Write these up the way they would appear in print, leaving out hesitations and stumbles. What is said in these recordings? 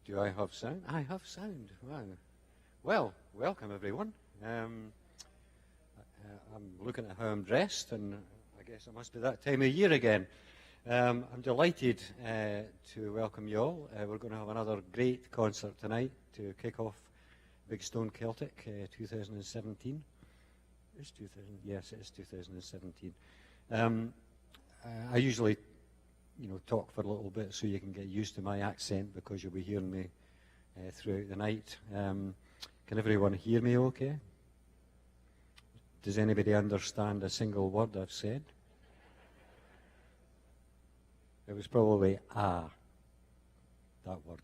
Do I have sound? I have sound. Wow. Well, welcome everyone. I'm looking at how I'm dressed, and I guess it must be that time of year again. I'm delighted to welcome you all. We're going to have another great concert tonight to kick off Big Stone Celtic 2017. It's 2000. Yes, it is 2017. I usually talk for a little bit so you can get used to my accent, because you'll be hearing me throughout the night. Can everyone hear me okay? Does anybody understand a single word I've said? It was probably that word.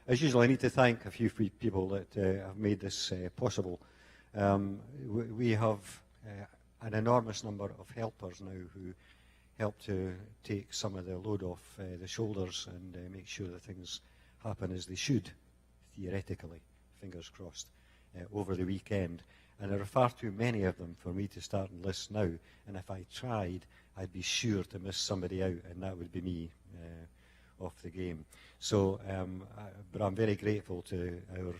As usual, I need to thank a few people that have made this possible. We have an enormous number of helpers now who help to take some of the load off the shoulders and make sure that things happen as they should, theoretically, fingers crossed, over the weekend. And there are far too many of them for me to start and list now, and if I tried, I'd be sure to miss somebody out, and that would be me off the game. So, but I'm very grateful to our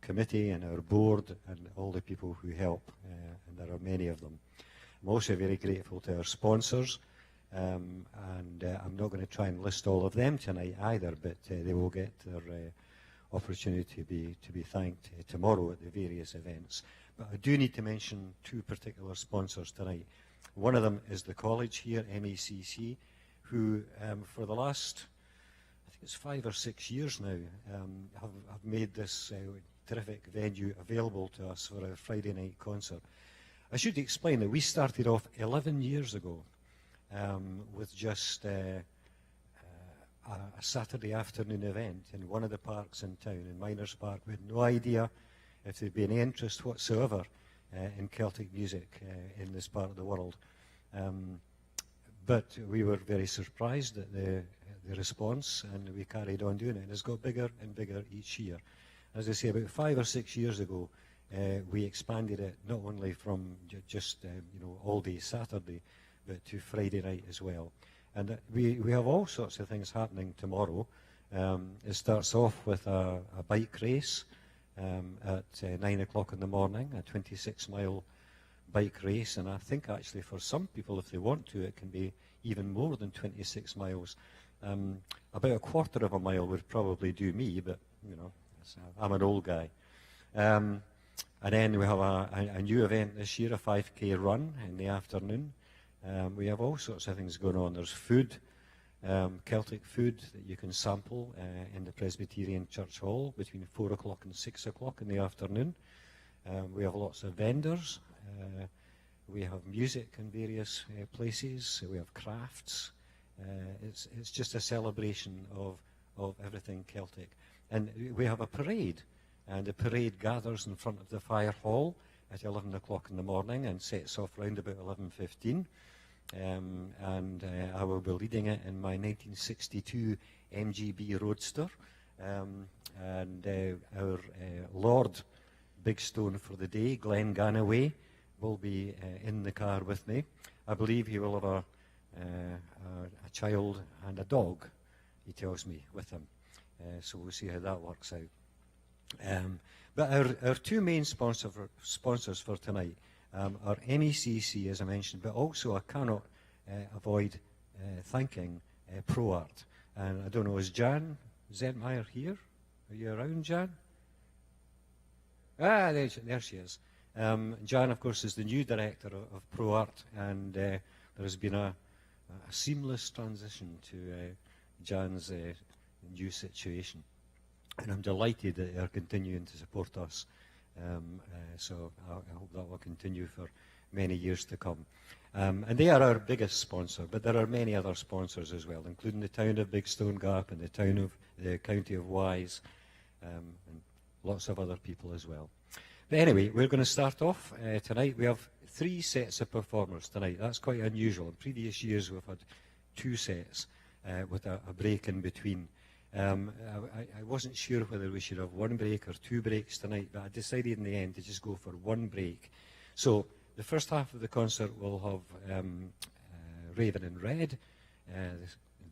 committee and our board and all the people who help, and there are many of them. I'm also very grateful to our sponsors, and I'm not going to try and list all of them tonight either, but they will get their opportunity to be thanked tomorrow at the various events. But I do need to mention two particular sponsors tonight. One of them is the college here, MECC, who for the last, I think it's 5 or 6 years now, have made this terrific venue available to us for a Friday night concert. I should explain that we started off 11 years ago with just a Saturday afternoon event in one of the parks in town, in Miners Park. We had no idea if there'd be any interest whatsoever in Celtic music in this part of the world. But we were very surprised at the response, and we carried on doing it. And it's got bigger and bigger each year. As I say, about 5 or 6 years ago, we expanded it not only from just all day Saturday, but to Friday night as well. And we have all sorts of things happening tomorrow. It starts off with a bike race at 9 o'clock in the morning, a 26-mile bike race. And I think actually for some people, if they want to, it can be even more than 26 miles. About a quarter of a mile would probably do me, but I'm an old guy. And then we have a new event this year, a 5K run in the afternoon. We have all sorts of things going on. There's food, Celtic food that you can sample in the Presbyterian Church Hall between 4 o'clock and 6 o'clock in the afternoon. We have lots of vendors. We have music in various places. We have crafts. It's just a celebration of everything Celtic. And we have a parade, and the parade gathers in front of the fire hall at 11 o'clock in the morning and sets off round about 11:15. And I will be leading it in my 1962 MGB Roadster. And our Lord Big Stone for the day, Glenn Ganaway, will be in the car with me. I believe he will have a child and a dog, he tells me, with him. So we'll see how that works out. But our two main sponsors for tonight are MECC, as I mentioned, but also I cannot avoid thanking ProArt. And I don't know, is Jan Zentmeyer here? Are you around, Jan? There she is. Jan, of course, is the new director of ProArt, and there has been a seamless transition to Jan's new situation. And I'm delighted that they're continuing to support us. So I hope that will continue for many years to come. And they are our biggest sponsor, but there are many other sponsors as well, including the town of Big Stone Gap and the county of Wise, and lots of other people as well. But anyway, we're going to start off tonight. We have 3 sets of performers tonight. That's quite unusual. In previous years, we've had 2 sets with a break in between. I wasn't sure whether we should have 1 break or 2 breaks tonight, but I decided in the end to just go for 1 break. So the first half of the concert will have Raven in Red.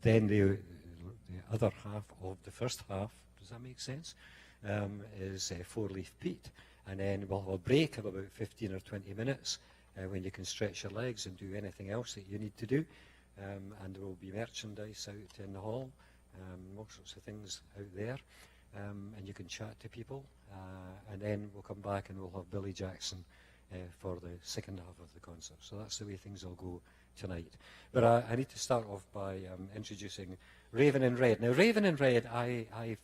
Then the other half of the first half, does that make sense, is 4-leaf peat. And then we'll have a break of about 15 or 20 minutes when you can stretch your legs and do anything else that you need to do. And there will be merchandise out in the hall, all sorts of things out there. And you can chat to people. And then we'll come back and we'll have Billy Jackson for the second half of the concert. So that's the way things will go tonight. But I need to start off by introducing Raven in Red. Now, Raven in Red, I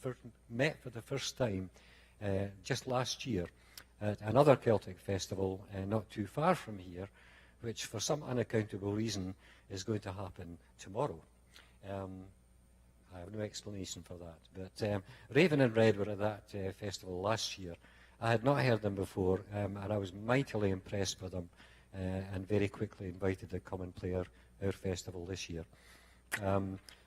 met for the first time just last year at another Celtic festival not too far from here, which for some unaccountable reason is going to happen tomorrow. I have no explanation for that. But Raven in Red were at that festival last year. I had not heard them before, and I was mightily impressed with them, and very quickly invited to come and play our festival this year.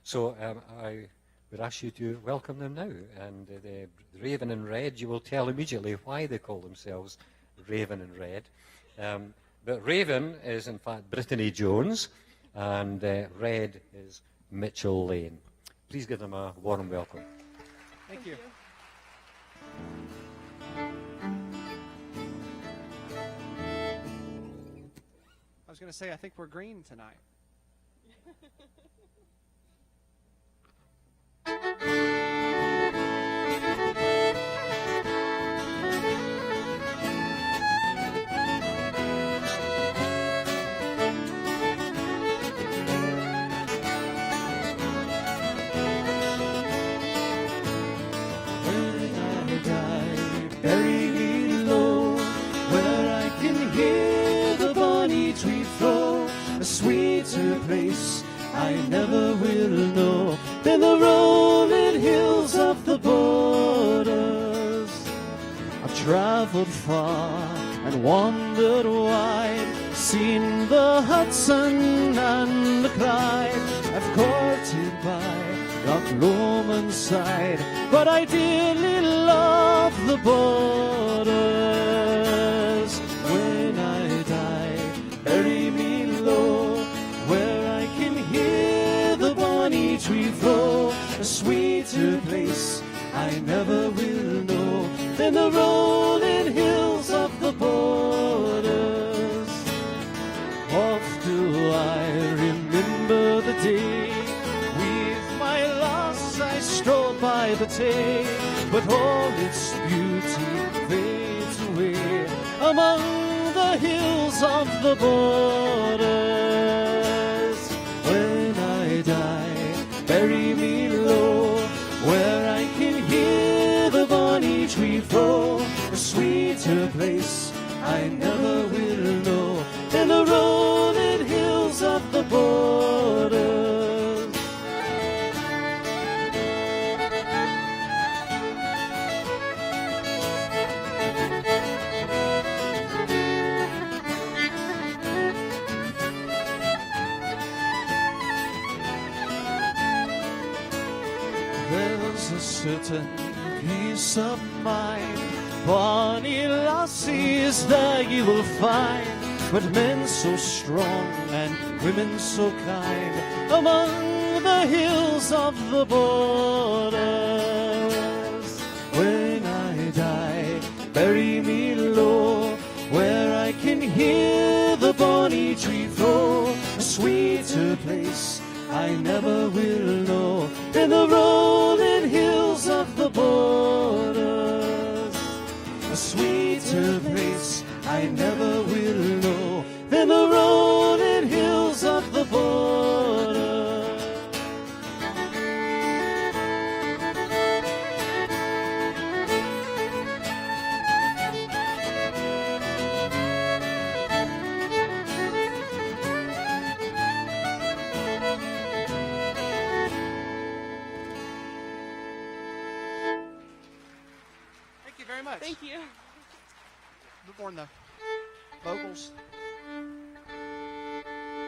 So I would ask you to welcome them now. And the Raven in Red, you will tell immediately why they call themselves Raven in Red. But Raven is, in fact, Brittany Jones, and Red is Mitchell Lane. Please give them a warm welcome. Thank you. I was going to say, I think we're green tonight. Bury me low, where I can hear the Bunny Trifle, a sweeter place I never will know than the rolling hills of the borders. I've traveled far and wandered wide, seen the Hudson and the Clyde. I've courted by Loch Lomond side, but I dearly love the borders. When I die, bury me low, where I can hear the Bunny Trifle, a sweeter place I never will know than the rolling hills of the borders. Oft do I remember the day I strolled by the Tay, but all its beauty fades away among the hills of the borders. When I die, bury me low, where I can hear the Bunny Trifle, a sweeter place I never will know than the rolling hills of the borders. There's a certain peace of mind, bonny lassies there you will find, but men so strong and women so kind among the hills of the borders. When I die, bury me low, where I can hear the Bunny Trifle, a sweeter place I never will know than the rolling hills of the borders. A sweeter place I never will know than the rolling hills of the borders. Thank you. Before the vocals.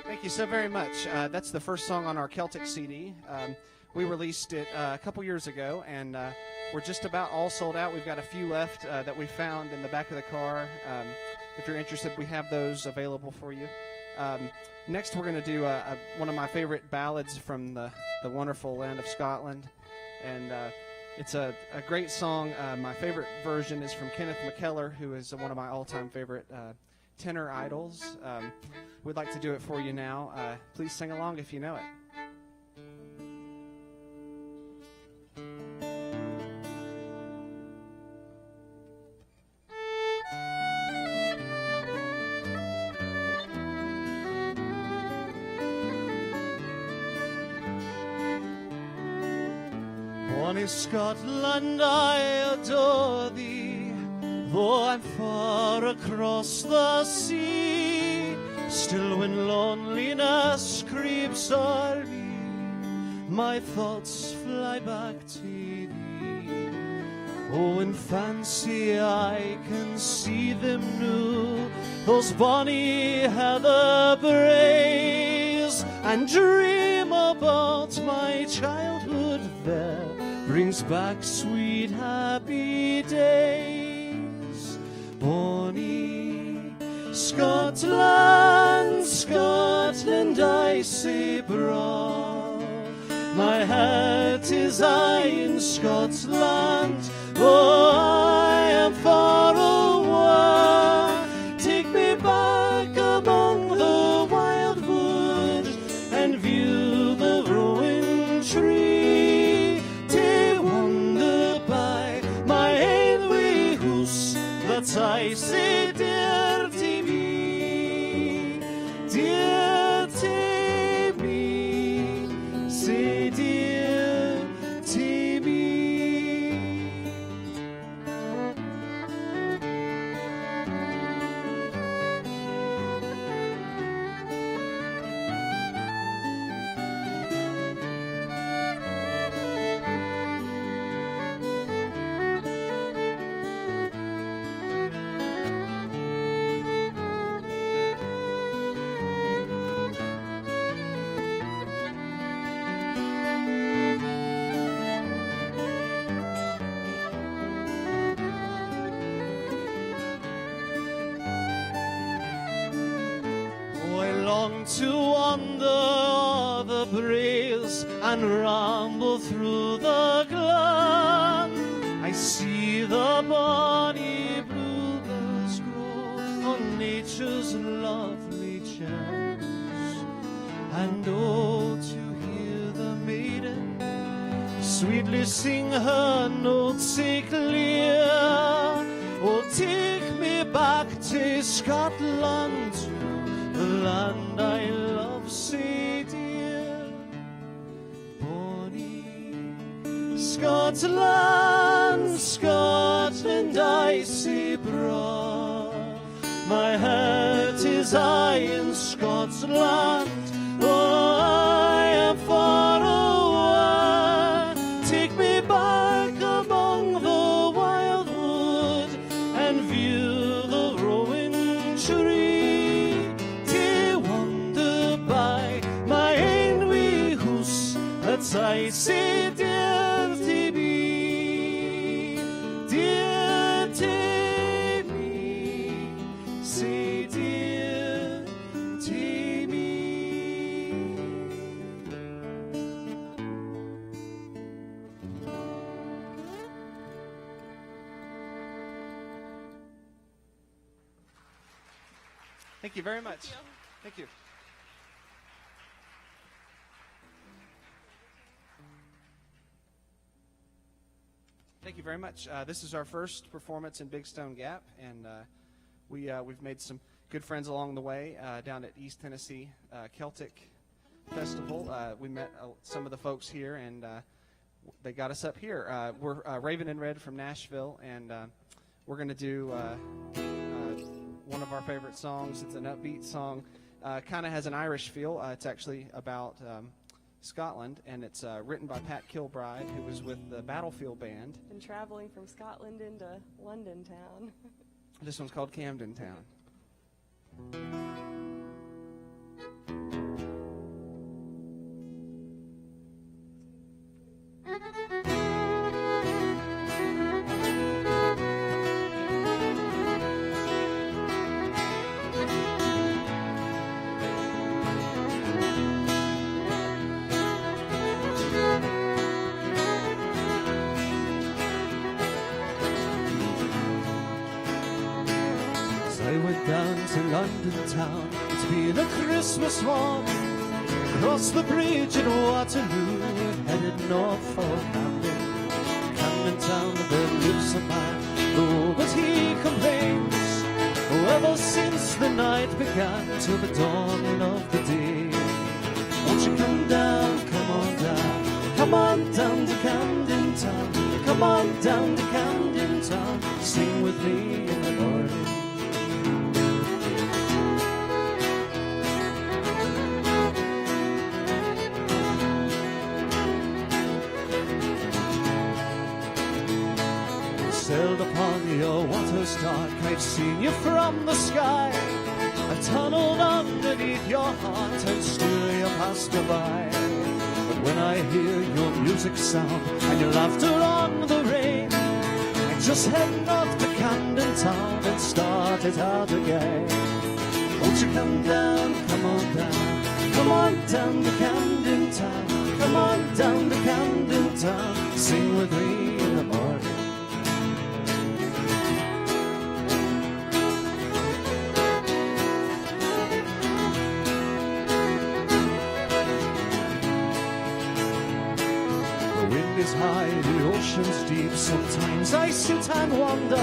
Thank you so very much. That's the first song on our Celtic CD. We released it a couple years ago, and we're just about all sold out. We've got a few left that we found in the back of the car. If you're interested, we have those available for you. Next, we're going to do one of my favorite ballads from the wonderful land of Scotland. And it's a great song. My favorite version is from Kenneth McKellar, who is one of my all-time favorite tenor idols. We'd like to do it for you now. Please sing along if you know it. Bonnie Scotland, I adore thee, though I'm far across the sea. Still when loneliness creeps o'er me, my thoughts fly back to thee. Oh, in fancy I can see them new, those bonny heather braes, and dream about my childhood there. Brings back sweet happy days. Bonnie Scotland, Scotland, I say broad. My heart is aye in Scotland. Oh, I am far away. Take me back among the wildwood and view the ruined tree. I say dear to me, dear to me, say dear to me. To wander the braes and ramble through the glen. I see the bonny bluebells grow on nature's lovely chance. And oh, to hear the maiden sweetly sing her notes so clear. Oh, take me back to Scotland, the land I love so dear. Bonnie Scotland, Scotland, I say broad. My heart is aye in Scotland. Oh, I am far away. Take me back among the wildwood and view the rowan tree. I say dear to me, dear to me, say dear to me. Thank you very much. Thank you. Thank you very much. This is our first performance in Big Stone Gap, and we've made some good friends along the way down at East Tennessee Celtic Festival. We met some of the folks here, and they got us up here. We're Raven and Red from Nashville, and we're going to do one of our favorite songs. It's an upbeat song, kind of has an Irish feel. It's actually about Scotland, and it's written by Pat Kilbride, who was with the Battlefield Band. And traveling from Scotland into London town. This one's called Camden Town. went down to London town. It's been a Christmas morning. Across the bridge at Waterloo, headed north for Camden. Camden Town, there lives a man, oh, but he complains. Oh, ever since the night began till the dawning of the day. Won't you come down, come on down, come on down to Camden Town. Come on down to Camden Town, sing with me in the morning. Sailed upon your waters dark, I've seen you from the sky. I've tunneled underneath your heart and still you passed you by. But when I hear your music sound and your laughter on the rain, I just head north to Camden Town and start it out again. Won't you come down, come on down, come on down to Camden Town. Come on down to Camden Town, sing with me in the morning. Is high, the ocean's deep. Sometimes I sit and wonder.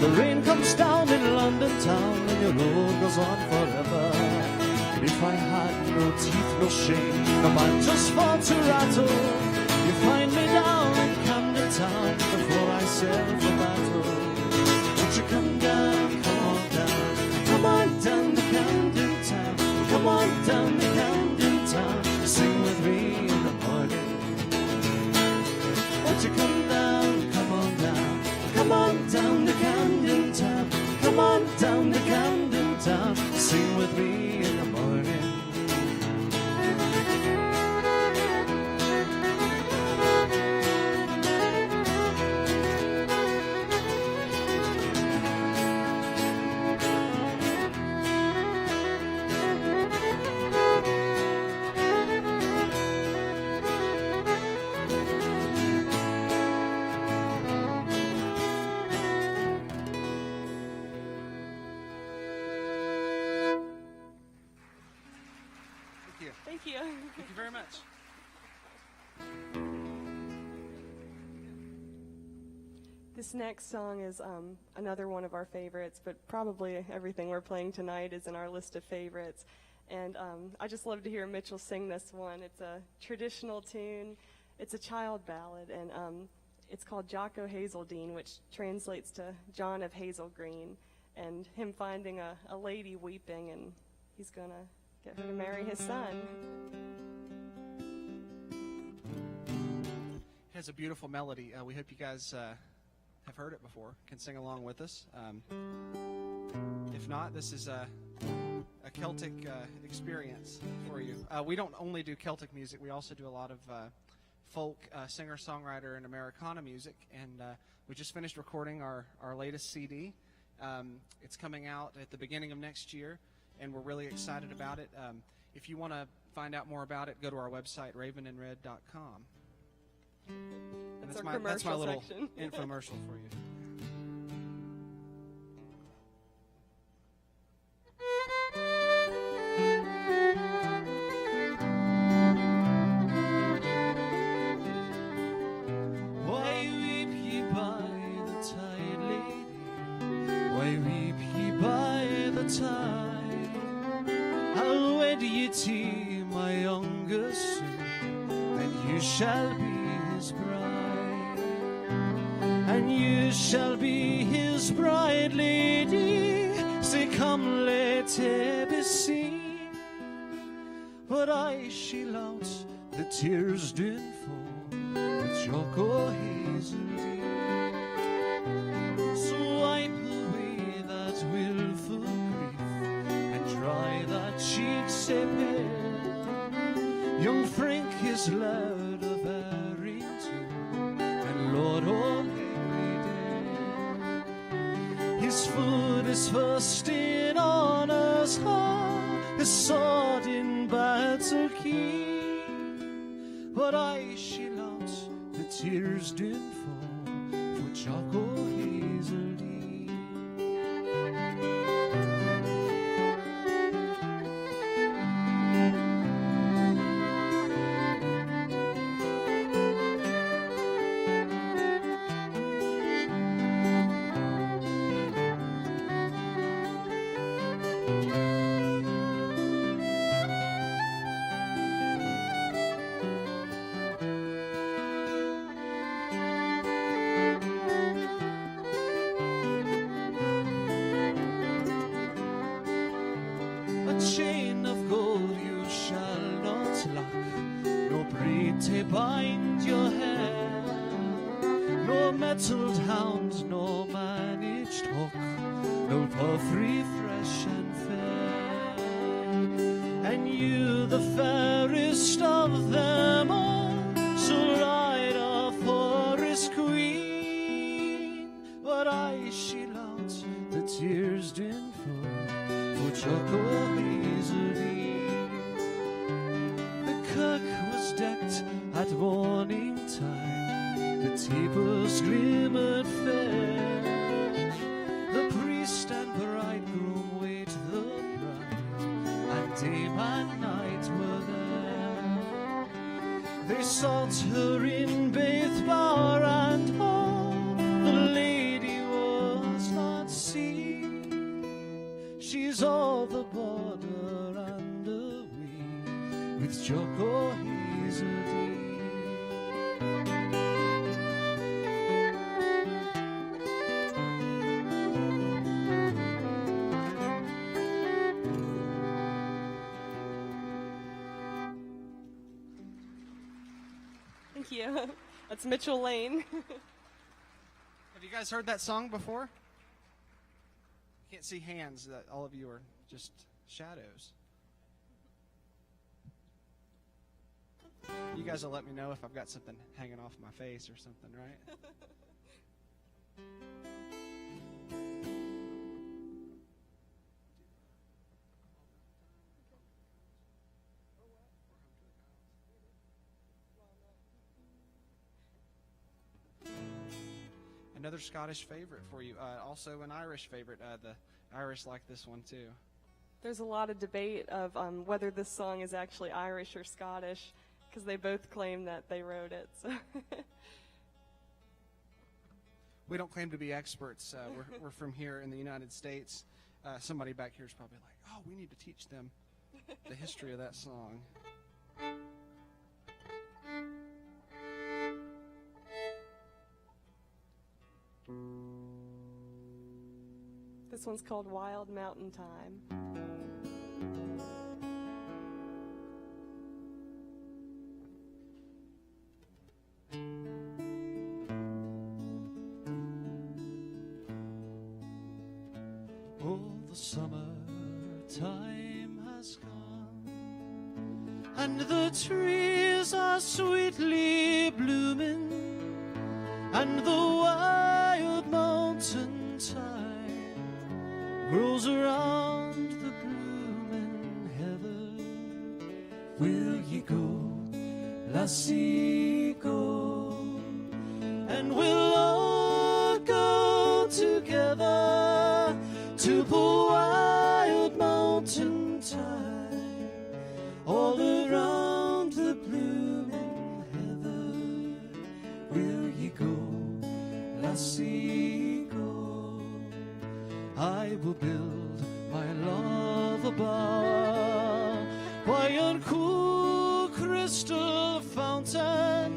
The rain comes down in London town and your road goes on forever. But if I had no teeth, no shame, no man just for to rattle, you find me down in Camden Town before I sail for battle. Won't you come down, come on down, come on down to Camden Town. Come on down to Camden Town, sing with me in the morning. Won't you come down, come on down, come on down to Camden Town. Come on down to Camden Town, sing with me in the morning. Thank you. Thank you very much. This next song is another one of our favorites, but probably everything we're playing tonight is in our list of favorites. And I just love to hear Mitchell sing this one. It's a traditional tune. It's a child ballad, and it's called Jocko Hazeldine, which translates to John of Hazel Green, and him finding a lady weeping, and he's going to get her to marry his son. It has a beautiful melody. We hope you guys have heard it before, can sing along with us. If not, this is a Celtic experience for you. We don't only do Celtic music, we also do a lot of folk singer-songwriter and Americana music, and we just finished recording our latest CD. It's coming out at the beginning of next year, and we're really excited about it. If you want to find out more about it, go to our website, ravenandred.com. That's that's my little section. infomercial for you. Why weep ye by the tide, lady? Why weep ye by the tide? I'll wed ye to my youngest son, and you shall be his bride. And you shall be his bride, lady. Say, come, let it be seen. But I shall out the tears did fall with Jocko Hazeldine. So wipe away that wilful grief and dry that cheek so pale. Young Frank is loud of Arrington and Lord O'Leary. His foot is first in honour's hall, his sword in battle keen. But I shall out the tears did fall for Jocko Hazeldine. a chain of gold you shall not lack, no braid to bind your hair, no mettled hound, no managed hawk, no palfrey fresh and fair. And you, the fairest of them all, shall ride a forest queen. But I shall out the tears din flow for Chuck O'Hazelby. The kirk was decked at morning time, the tapers glimmered fair. The priest and bridegroom wait the bride, and day and night were there. They sought her in bath bar and hall, the lady was not seen. She's all the border and away with Jock O'Hazelby. Thank you. That's Mitchell Lane. Have you guys heard that song before? I can't see hands. That all of you are just shadows. You guys will let me know if I've got something hanging off my face or something, right? Another Scottish favorite for you. Also an Irish favorite. The Irish like this one too. There's a lot of debate of whether this song is actually Irish or Scottish, because they both claim that they wrote it. So we don't claim to be experts. We're from here in the United States. Somebody back here is probably like, oh, we need to teach them the history of that song. this one's called Wild Mountain Time. The summer time has gone, and the trees are sweetly blooming, and the wild mountain thyme grows around the blooming heather. Will ye go, lassie, go, and we'll all go together to the wild mountain thyme, all around the blooming heather. Will ye go, lassie, go? I will build my love a bower by a cool crystal fountain,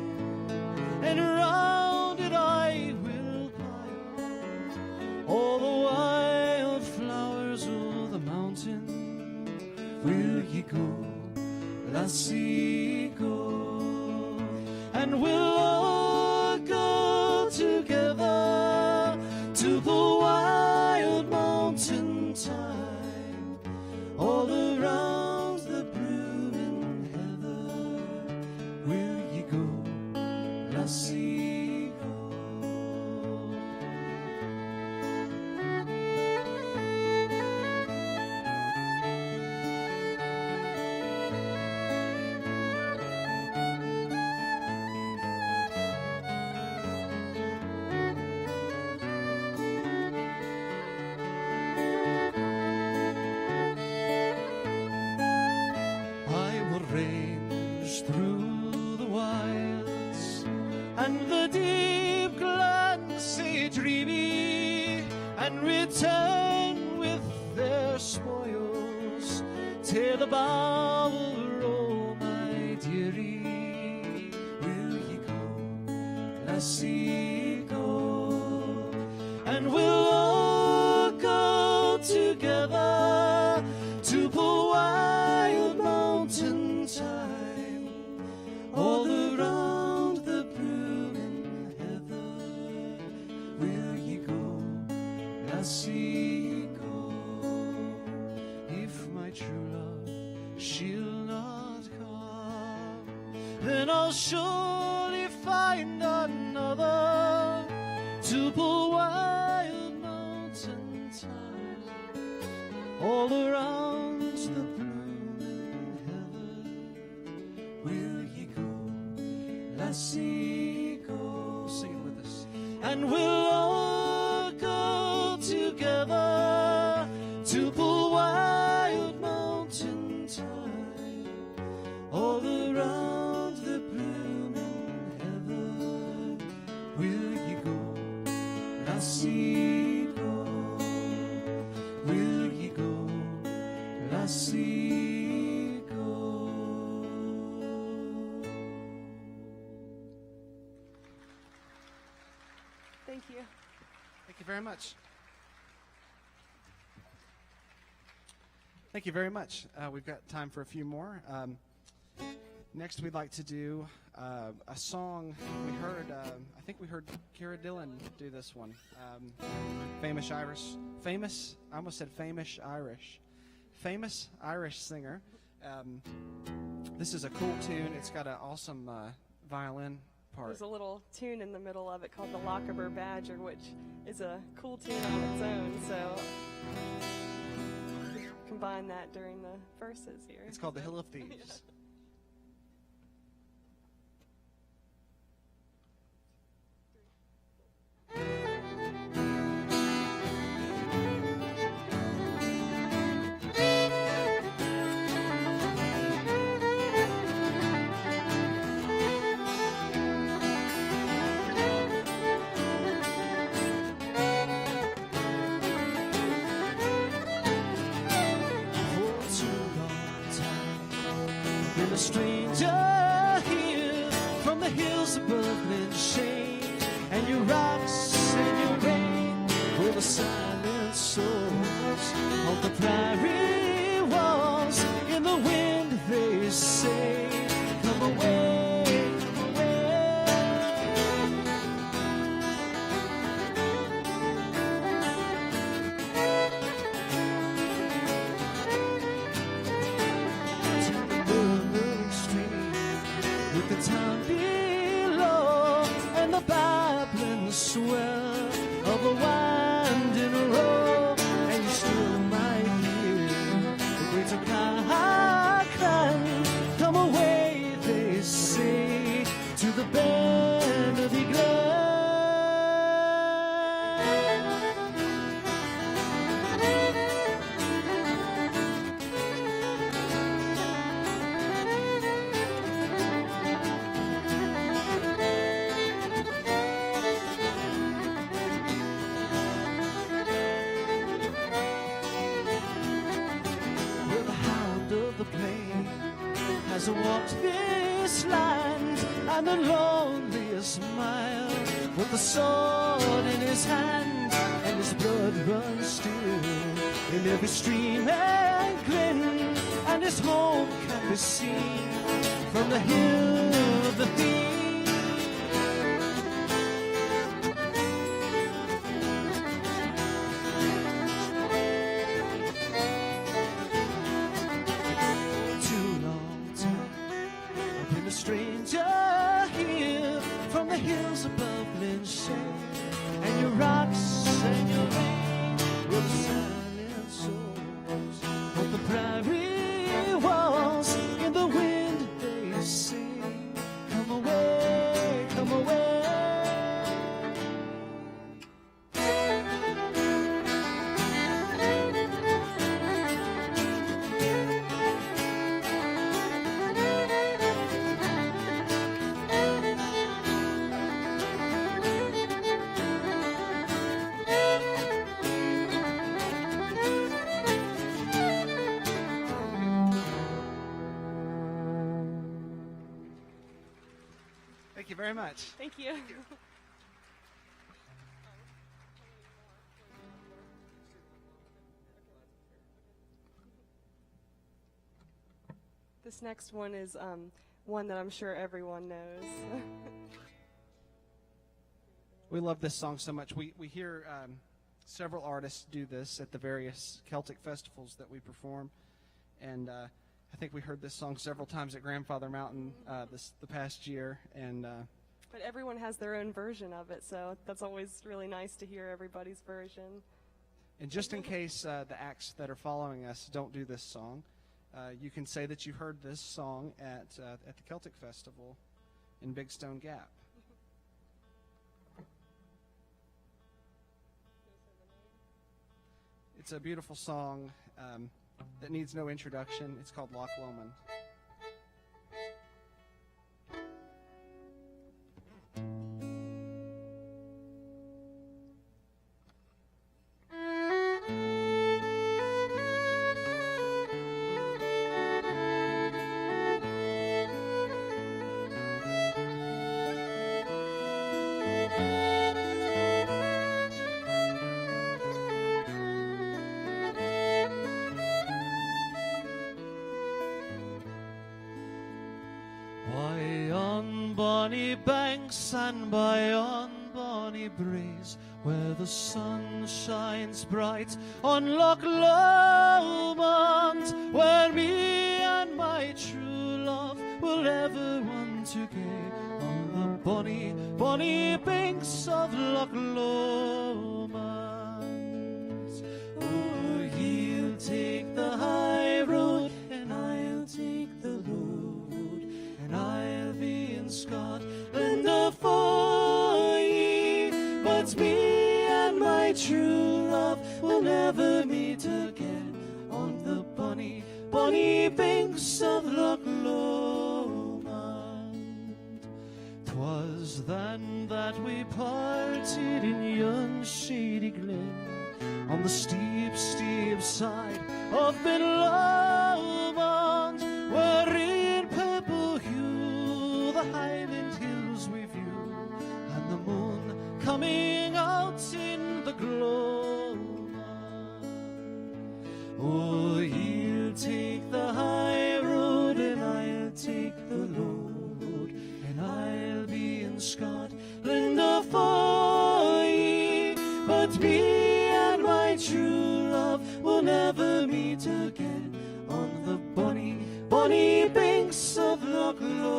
and around it I will pile all the wild flowers of the mountain. Will ye go, lassie, go? And we'll all go together to the wild mountain thyme, all around the blooming heather. Will ye go, lassie, go? Range through the wilds and the deep glens say dreamy, and return with their spoils to the bower, oh my dearie. Will ye go, lassie, go? And we'll all go together to the lassie, go. If my true love she'll not come, then I'll surely find another to pull wild mountain thyme all around the blooming heather. Will ye go, lassie, go? Sing it with us. And we'll all go together to pull wild mountain thyme all around the blooming heather. Will ye go, lassie, go? Will ye go, lassie, go? Thank you. Thank you very much. Thank you very much. We've got time for a few more. Next, we'd like to do a song we heard. I think we heard Kira Dillon do this one. Famous Irish singer. This is a cool tune. It's got an awesome violin part. There's a little tune in the middle of it called the Lochaber Badger, which is a cool tune on its own. So combine that during the verses here. It's called the Hill Athenaeus. Yeah. A stranger here from the hills above Glenshane, and your rocks and your rain were the silent souls of the prairie walls. In the wind they say, come away, come away. To the murmuring stream with the town below, and the babbling swell of a winding road, and you still might hear the great clan. Come away, they say, to the bend of the glen. Where the hound of the plain has walked this land, and the loneliest mile, with the sword in his hand, and his blood runs still in every stream and glen, and his home can be seen from the hill of the thief. Too long time I've been a stranger here from the hills above Glenshane, and your rocks and your rain were the silent souls of the prairie walls. In the wind they sing, come away, come away. Thank you very much. Thank you. This next one is one that I'm sure everyone knows. We love this song so much. We hear several artists do this at the various Celtic festivals that we perform. And I think we heard this song several times at Grandfather Mountain the past year. And But everyone has their own version of it, so that's always really nice to hear everybody's version. and just in case the acts that are following us don't do this song, you can say that you heard this song at the Celtic Festival in Big Stone Gap. It's a beautiful song that needs no introduction. It's called Loch Lomond. Why on bonny banks and by on bonny braes, where the sun shines bright on Loch Lomond, where me and my true love will ever want to gae, on the bonny, bonny banks of Loch Lomond. Oh, he'll take the high road and I'll take the low road, and I'll be in Scotland afore ye. But me and my true love will never meet again, on the bonny, bonny banks of Loch Lomond. 'Twas then that we parted in yon shady glen, on the steep, steep side of Ben Lomond, where in purple hue the Highland hills we view, and the moon coming out in the glow. Oh, he'll take the high road and I'll take the low road, and I'll be in Scotland afore ye. But me and my true love will never meet again, on the bonny, bonny banks of Loch Lomond.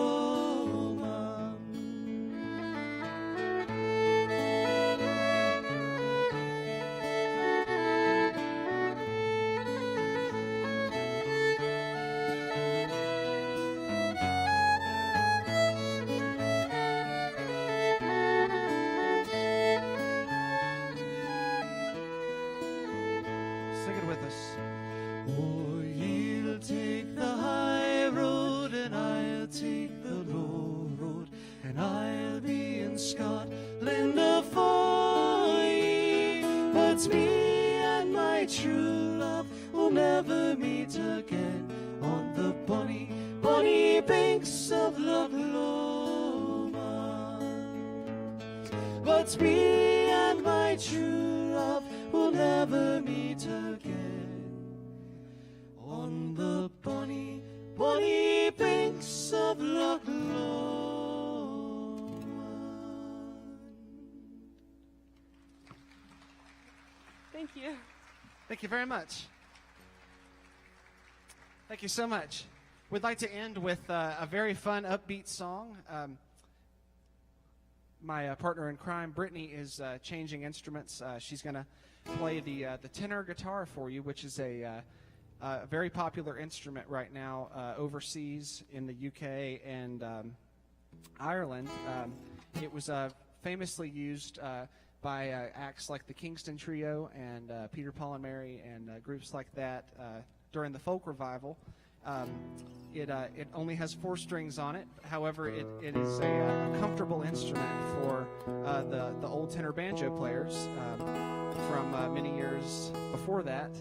Sing it with us. Oh, you'll take the high road and I'll take the low road, and I'll be in Scotland afore ye. But me and my true love will never meet again, on the bonny, bonny banks of Loch Lomond. But me and my true love will never meet again, on the bonny, bonny banks of Loch Lomond. Thank you. Thank you very much. Thank you so much. We'd like to end with a very fun, upbeat song. My partner in crime, Brittany, is changing instruments. She's going to play the tenor guitar for you, which is a very popular instrument right now overseas in the UK and Ireland. It was famously used by acts like the Kingston Trio and Peter, Paul and Mary and groups like that during the folk revival. It only has 4 strings on it. However, it is a comfortable instrument for the old tenor banjo players from many years before that.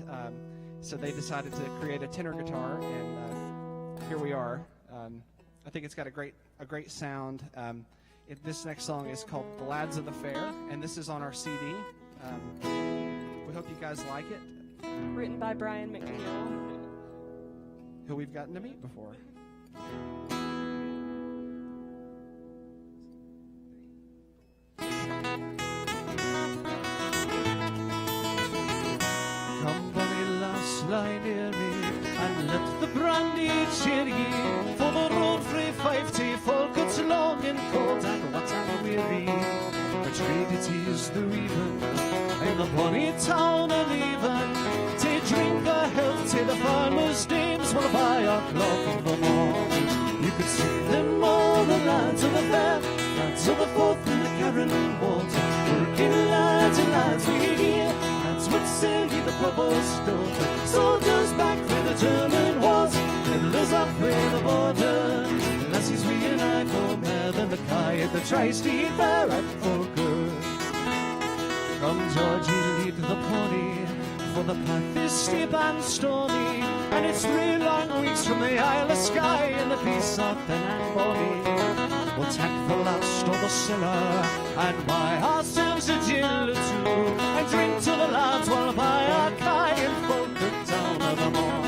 So they decided to create a tenor guitar, and here we are. I think it's got a great sound. This next song is called "The Lads of the Fair," and this is on our CD. We hope you guys like it. Written by Brian McNeil. Who we've gotten to meet before. cheer ye, for the road frae Fife to Falkirk's long and cold, and what I'm weary. The trade it is the Reven, in the bonny town of Leven, to drink a health to the farmers' dames, while by o'clock in the morn. You could see them all, the lads of the fair, lads of the Forth and the Carron Water, working lads and lads we hear, lads would sail ye the Provost's daughter, soldiers back where the German was, fiddlers up where the border, lassies we and I for more than the Kai at the Tri-Steed Fair at Falkirk. From Georgie lead the pony, for the path is steep and stormy, and it's 3 long weeks from the Isle of Skye and the peace of thin and bonny. We'll tack the last of the cellar and buy ourselves a gill or two, and drink to the lads while by our Kai and Falkirk down of the morn.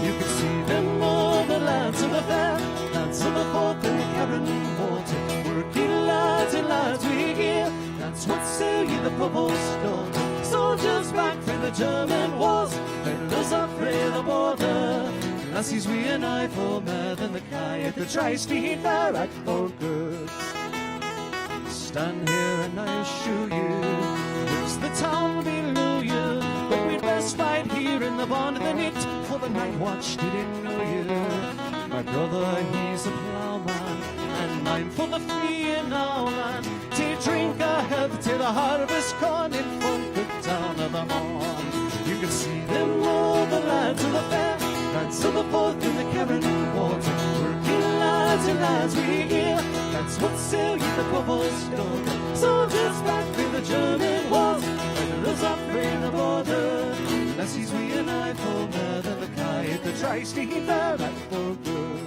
You can see them all, the lads of the fair, lads of the Forth and the Carron Water, working lads and lads we hear, that's what sail ye the Provost's daughter, soldiers back from the German wars, fiddlers up frae the border, lassies we and I for more than the Kai at the Tri-Steed Fair at Falkirk. Stand here and I assure you, it's the town below you, but we'd best bide here in the bond of the knit, for the night watch didn't know you. My brother, he's a ploughman, and I'm for the fee in our land, to drink a health to the harvest corn in Falkirk town of the morn. You can see them all, the lads of the fair, lads of the Forth in the Carron Water, working lads and lads we hear, that's what sail ye the Provost's daughter, soldiers back in the German wars, fiddlers up in the border, lassies we and I for more than the Kai at the Tri-Steed Fair at Falkirk.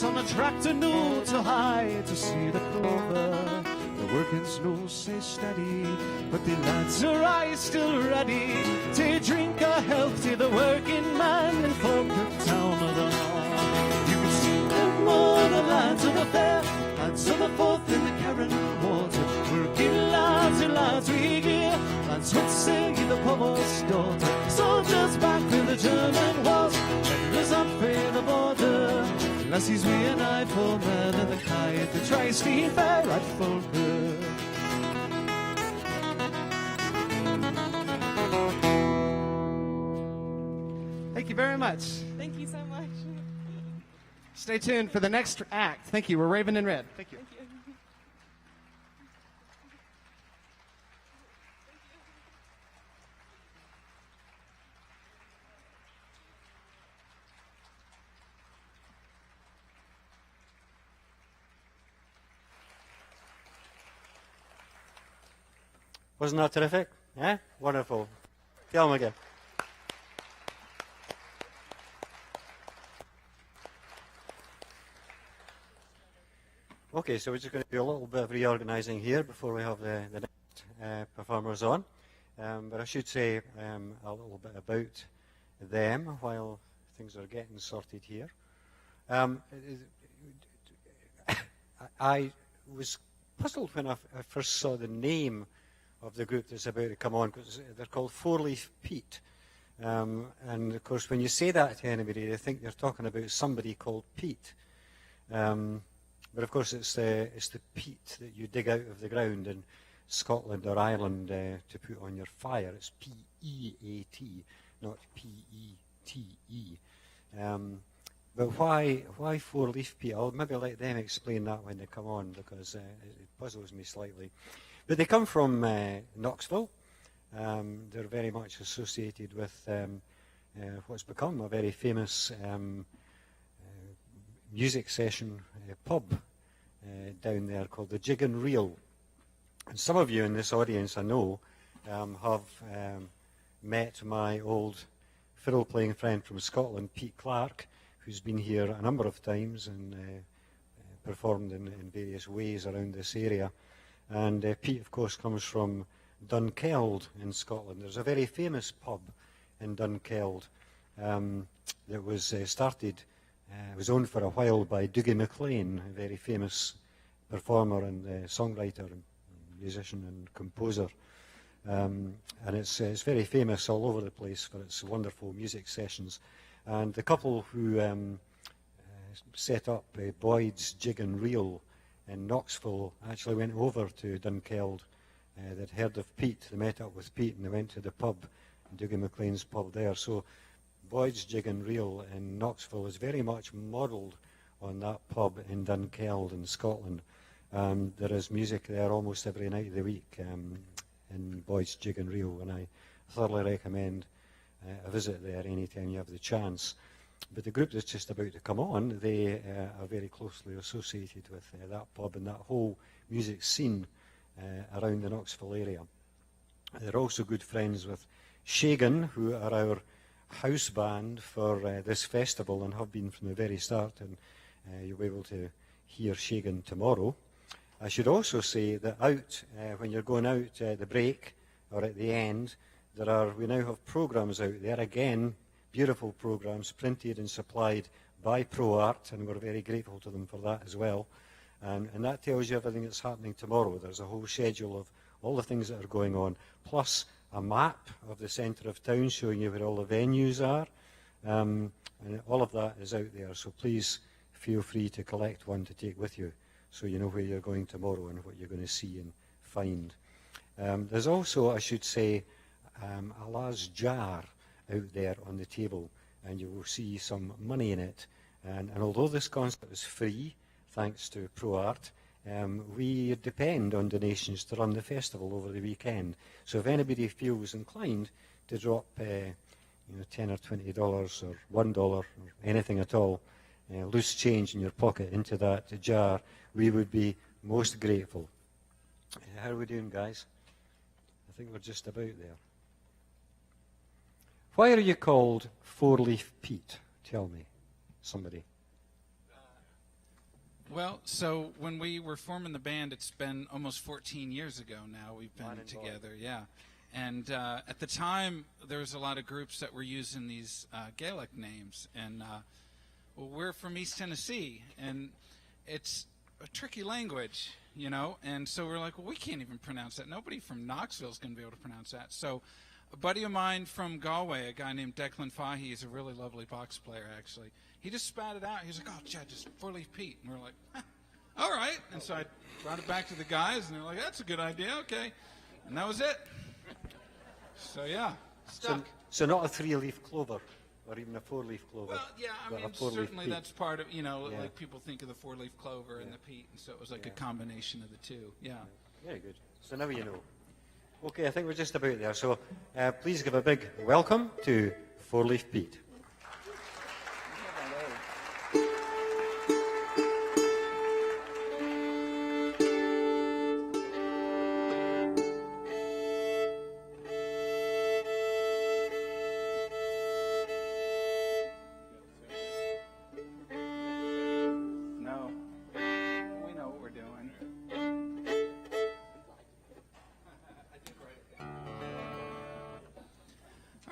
On a tractor no to high to see the clover. The working's no say steady, but the lads are aye still ready to drink a health to the working man in Falkirk town of the North. You can see them all, the lads of the fair, lads of the Forth in the Carron Water, working lads and lads we hear, lads what say ye the Provost's daughter, soldiers back with the German wars, fiddlers up frae the border, lassies we and I for more than the Kai at the Tri-Steed Fair at Falkirk. Thank you very much. Thank you so much. Stay tuned for the next act. Thank you. We're Raven in Red. Thank you. Thank you. Wasn't that terrific? Eh? Wonderful. Tell them again. Okay, so we're just going to do a little bit of reorganising here before we have the next performers on. But I should say a little bit about them while things are getting sorted here. I was puzzled when I first saw the name of the group that's about to come on, because they're called Four Leaf Pete. And of course, when you say that to anybody, they think you're talking about somebody called Pete. But of course, it's the peat that you dig out of the ground in Scotland or Ireland to put on your fire. It's P-E-A-T, not P-E-T-E. But why Four Leaf Pete? I'll maybe let them explain that when they come on, because it puzzles me slightly. But they come from Knoxville. They're very much associated with what's become a very famous music session pub down there called the Jig and Reel. And some of you in this audience, I know, have met my old fiddle-playing friend from Scotland, Pete Clark, who's been here a number of times and performed in various ways around this area. And Pete, of course, comes from Dunkeld in Scotland. There's a very famous pub in Dunkeld that was started, was owned for a while by Dougie MacLean, a very famous performer and songwriter and musician and composer. And it's very famous all over the place for its wonderful music sessions. And the couple who set up Boyd's Jig and Reel in Knoxville actually went over to Dunkeld. They'd heard of Pete, they met up with Pete, and they went to the pub, Dougie MacLean's pub there. So Boyd's Jig and Reel in Knoxville is very much modelled on that pub in Dunkeld in Scotland. There is music there almost every night of the week in Boyd's Jig and Reel, and I thoroughly recommend a visit there anytime you have the chance. But the group that's just about to come on, they are very closely associated with that pub and that whole music scene around the Knoxville area. They're also good friends with Shagan, who are our house band for this festival and have been from the very start, and you'll be able to hear Shagan tomorrow. I should also say that when you're going out at the break or at the end, we now have programs out there, again, beautiful programs printed and supplied by ProArt, and we're very grateful to them for that as well. And that tells you everything that's happening tomorrow. There's a whole schedule of all the things that are going on, plus a map of the centre of town showing you where all the venues are. And all of that is out there, so please feel free to collect one to take with you so you know where you're going tomorrow and what you're going to see and find. There's also, I should say, a large jar out there on the table, and you will see some money in it. And although this concert is free, thanks to ProArt, we depend on donations to run the festival over the weekend. So if anybody feels inclined to drop $10 or $20 or $1 or anything at all, loose change in your pocket into that jar, we would be most grateful. How are we doing, guys? I think we're just about there. Why are you called Four Leaf Pete? Tell me, somebody. Well, so when we were forming the band, it's been almost 14 years ago now we've been together, yeah. And at the time, there was a lot of groups that were using these Gaelic names. And well, we're from East Tennessee, and it's a tricky language, and so we're like, well, we can't even pronounce that. Nobody from Knoxville is going to be able to pronounce that. So a buddy of mine from Galway, a guy named Declan Fahey, is a really lovely box player, actually. He just spat it out. He was like, oh, Chad, just Four Leaf Pete. And we're like, all right. And so I brought it back to the guys, and they're like, that's a good idea, okay. And that was it. So, yeah, stuck. So not a three-leaf clover, or even a four-leaf clover. Well, yeah, I mean, certainly that's part of, like people think of the four-leaf clover and the peat, and so it was like a combination of the two, yeah. Very good. So now you know. Okay, I think we're just about there. So please give a big welcome to Four Leaf Pete.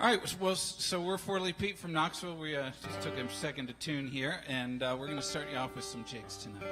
All right, well, so we're Four Leaf Pete from Knoxville. We just took a second to tune here, and we're going to start you off with some jigs tonight.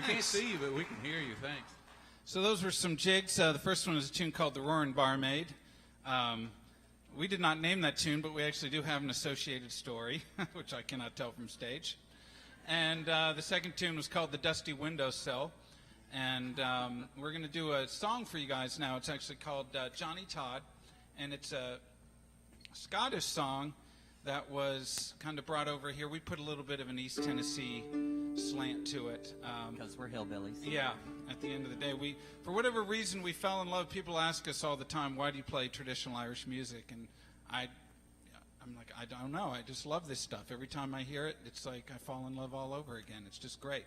can't see you, but we can hear you. Thanks. So those were some jigs. The first one is a tune called The Roaring Barmaid. We did not name that tune, but we actually do have an associated story, which I cannot tell from stage. And the second tune was called The Dusty Windowsill. And we're going to do a song for you guys now. It's actually called Johnny Todd. And it's a Scottish song that was kind of brought over here. We put a little bit of an East Tennessee slant to it. Because we're hillbillies. Yeah, at the end of the day. For whatever reason, we fell in love. People ask us all the time, why do you play traditional Irish music? And I'm like, I don't know. I just love this stuff. Every time I hear it, it's like I fall in love all over again. It's just great.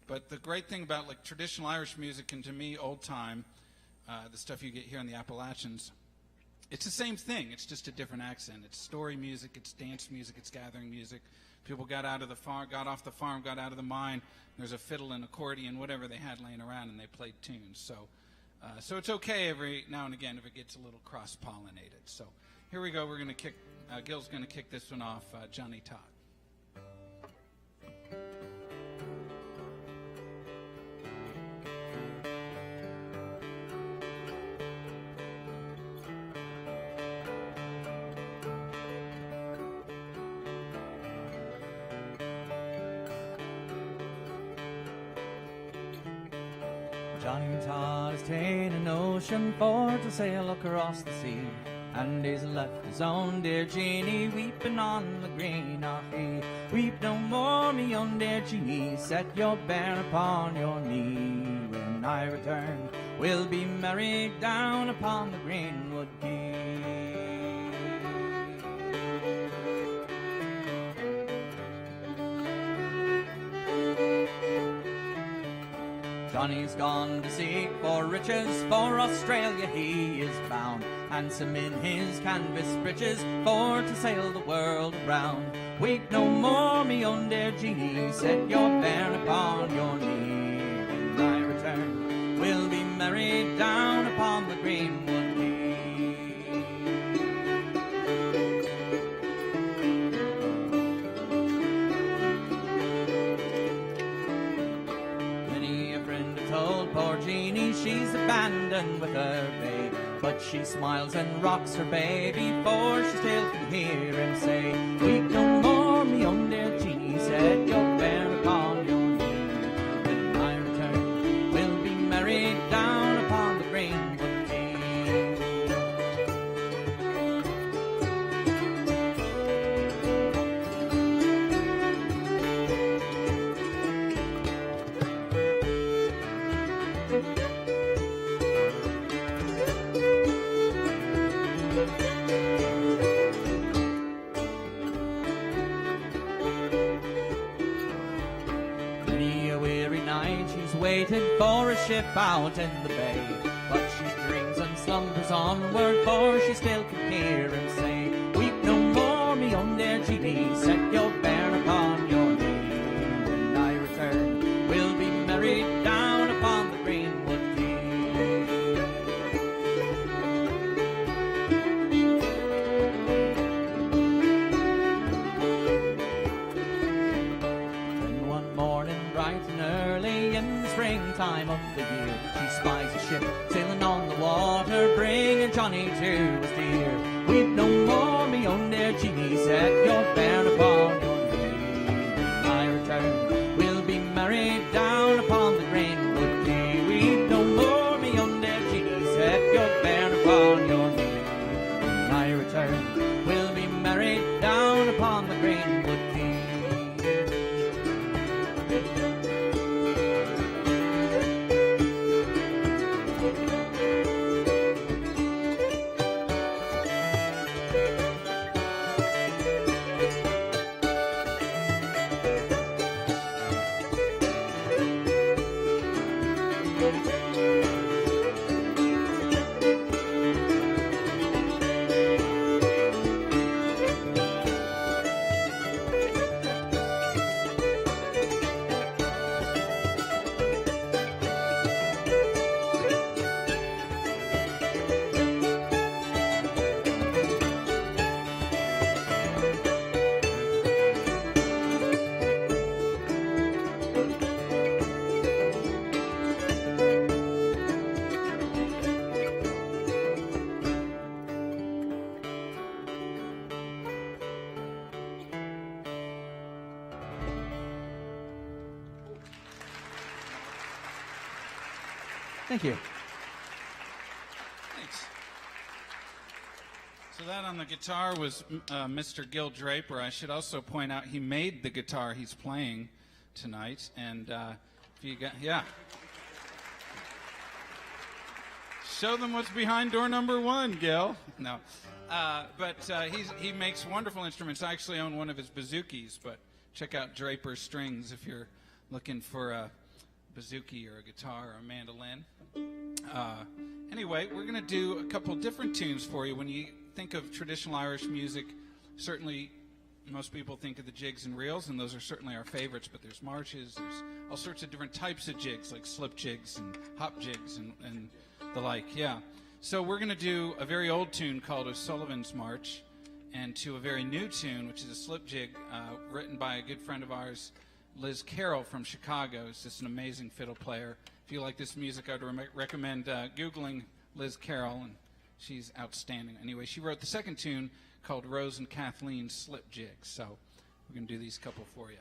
But the great thing about like traditional Irish music, and to me, old time, the stuff you get here in the Appalachians, it's the same thing. It's just a different accent. It's story music. It's dance music. It's gathering music. People got off the farm, got out of the mine. There's a fiddle and accordion, whatever they had laying around, and they played tunes. So it's okay every now and again if it gets a little cross-pollinated. So here we go. We're going to kick. Gil's going to kick this one off. Johnny Todd. Johnny Todd has ta'en an ocean for to sail across the sea, and he's left his own dear Jeanie weeping on the green. Ah, he weep no more, me own dear Jeanie, set your bairn upon your knee. When I return, we'll be married down upon the greenwood quay. Johnny's gone to seek for riches, for Australia he is bound, handsome in his canvas breeches, for to sail the world around. Weep no more, me own dear Jeanie, set your bairn upon your knee. When I return, we'll be married down upon the greenwood quay. Poor Jeanie, she's abandoned with her babe, but she smiles and rocks her baby, for she still can hear him say, weep no more, me own dear Jeanie, set your bairn upon your knee. When I return, we'll be married down upon the greenwood quay. Waited for a ship out in the bay, but she dreams and slumbers onward, for she still can hear him say, weep no more, me own dear Jeanie, set your bairn upon your knee. When I return, we'll be married down upon the greenwood quay. Then one morning bright and early in the springtime of the year, she spies a ship sailing on the water, bringing Johnny to his dear. Weep no more, me own dear Jeanie, set your bairn upon your knee. When I return, we'll be married down upon the greenwood quay. Weep no more, me own dear Jeanie, set your bairn upon your knee. When I return, we'll be married down upon the greenwood quay. Thank you. Thanks. So that on the guitar was Mr. Gil Draper. I should also point out he made the guitar he's playing tonight. And if you got, yeah. Show them what's behind door number 1, Gil. No. But he makes wonderful instruments. I actually own one of his bouzouki, but check out Draper Strings if you're looking for a bouzouki or a guitar or a mandolin. Anyway, we're going to do a couple different tunes for you. When you think of traditional Irish music, certainly most people think of the jigs and reels, and those are certainly our favorites, but there's marches, there's all sorts of different types of jigs, like slip jigs and hop jigs and the like, yeah. So we're going to do a very old tune called O'Sullivan's March, and to a very new tune, which is a slip jig written by a good friend of ours, Liz Carroll from Chicago. Is just an amazing fiddle player. If you like this music, I would recommend Googling Liz Carroll, and she's outstanding. Anyway, she wrote the second tune called Rose and Kathleen's Slip Jig. So we're going to do these couple for you.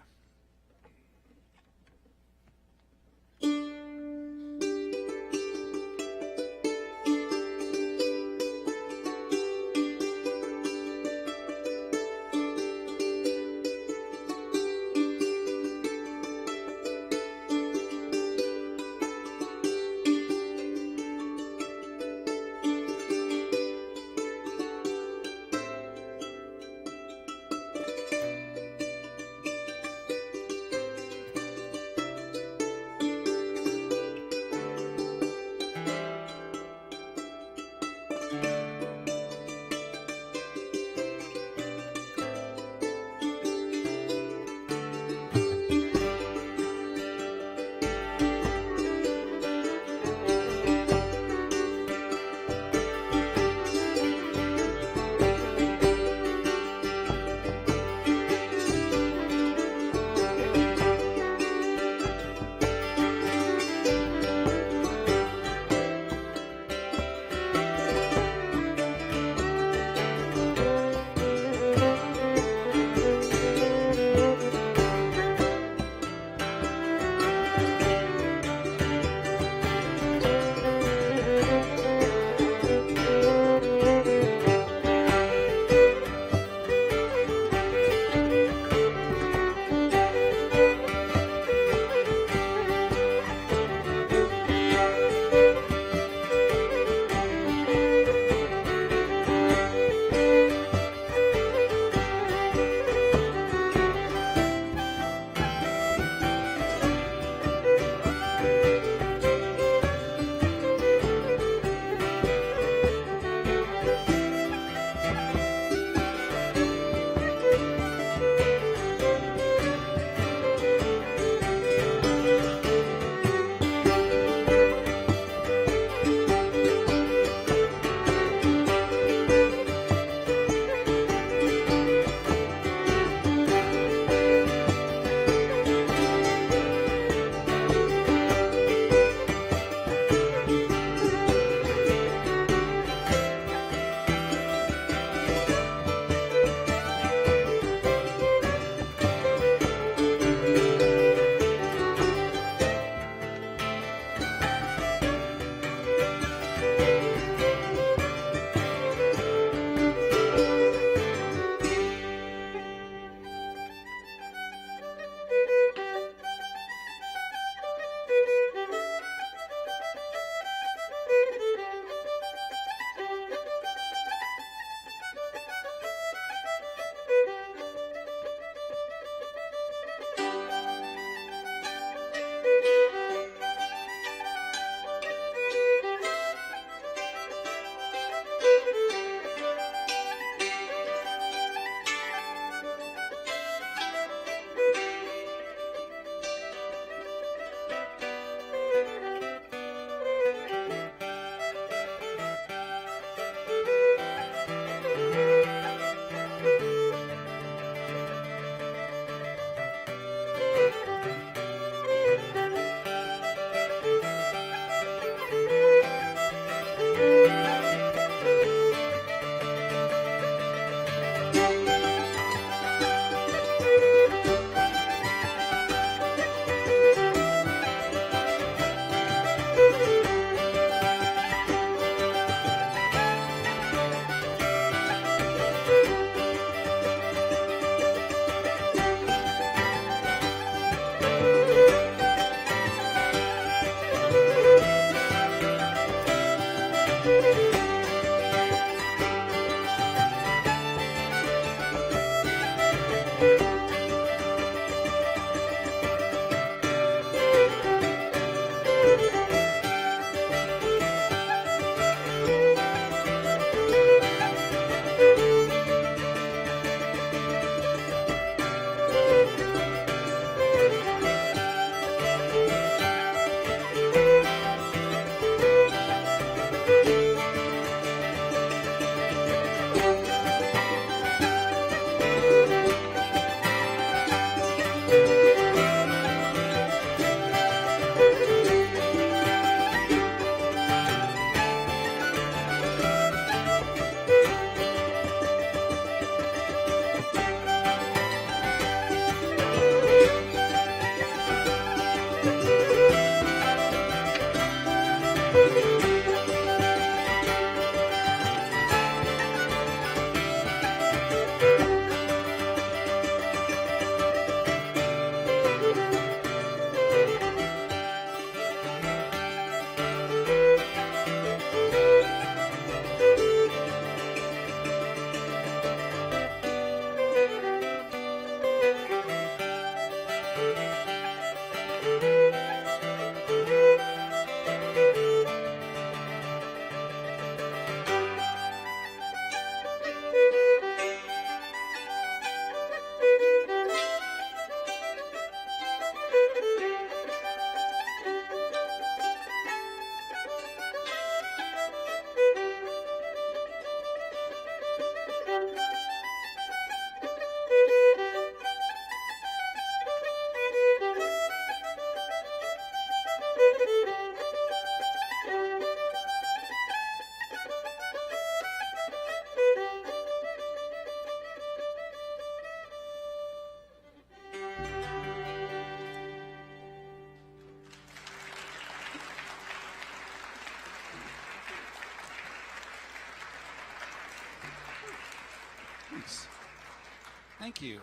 Thank you.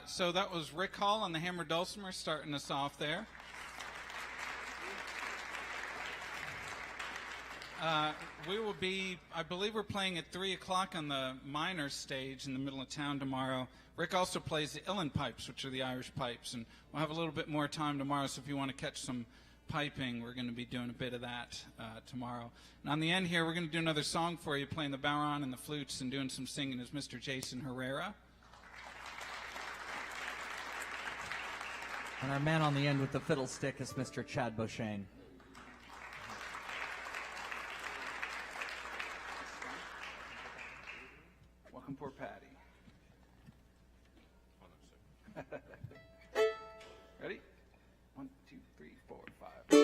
So that was Rick Hall on the hammer dulcimer starting us off there. We will be, I believe we're playing at 3 o'clock on the minor stage in the middle of town tomorrow. Rick also plays the uilleann pipes, which are the Irish pipes, and we'll have a little bit more time tomorrow, so if you want to catch some piping, we're going to be doing a bit of that tomorrow. And on the end here, we're going to do another song for you, playing the baron and the flutes and doing some singing is Mr. Jason Herrera. And our man on the end with the fiddle stick is Mr. Chad Beauchesne. Welcome, poor Patty. Ready? 1, 2, 3, 4, 5.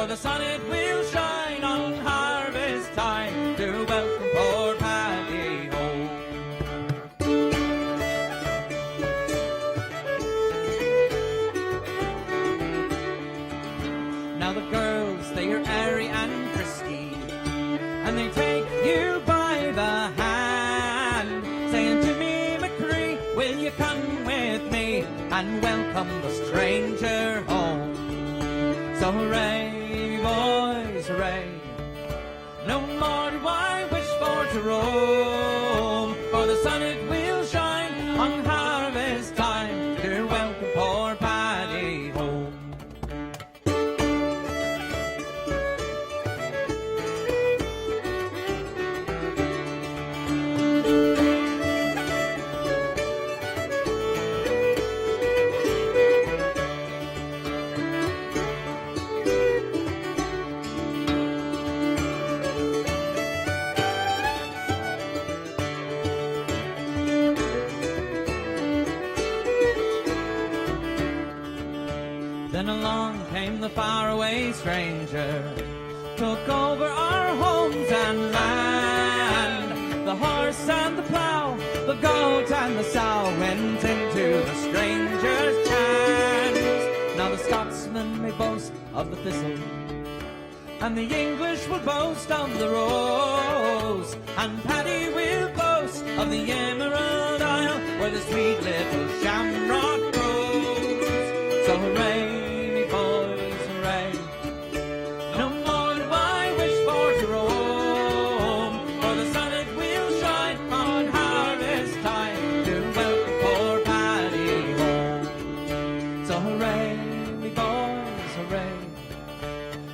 The sun it will shine on harvest time to welcome poor Paddy home. Now the girls, they are airy and frisky, and they take you by the hand, saying to me, McCree, will you come with me and welcome the stranger home? So hooray, boys, hooray. No more do I wish for to roam, for the sun it will shine on harvest time to welcome poor Paddy home. Then along came the faraway stranger, took over our homes and land. The horse and the plough, the goat and the sow went into the stranger's hands. Now the Scotsman may boast of the thistle, and the English will boast of the rose, and Paddy will boast of the Emerald Isle, where the sweet little shamrock grows. So hooray, me boys, hooray. No more do I wish for to roam, for the sun it will shine on harvest time to welcome poor Paddy home. So hooray, me boys, hooray.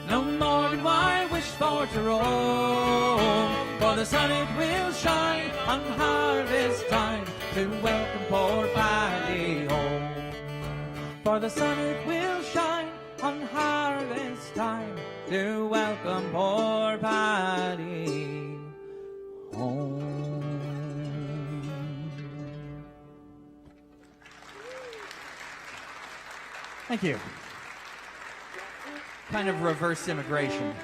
No more do I wish for to roam, for the sun it will shine on harvest time to welcome poor Paddy for the sun it will shine on harvest time to welcome poor Paddy home. Thank you. Kind of reverse immigration.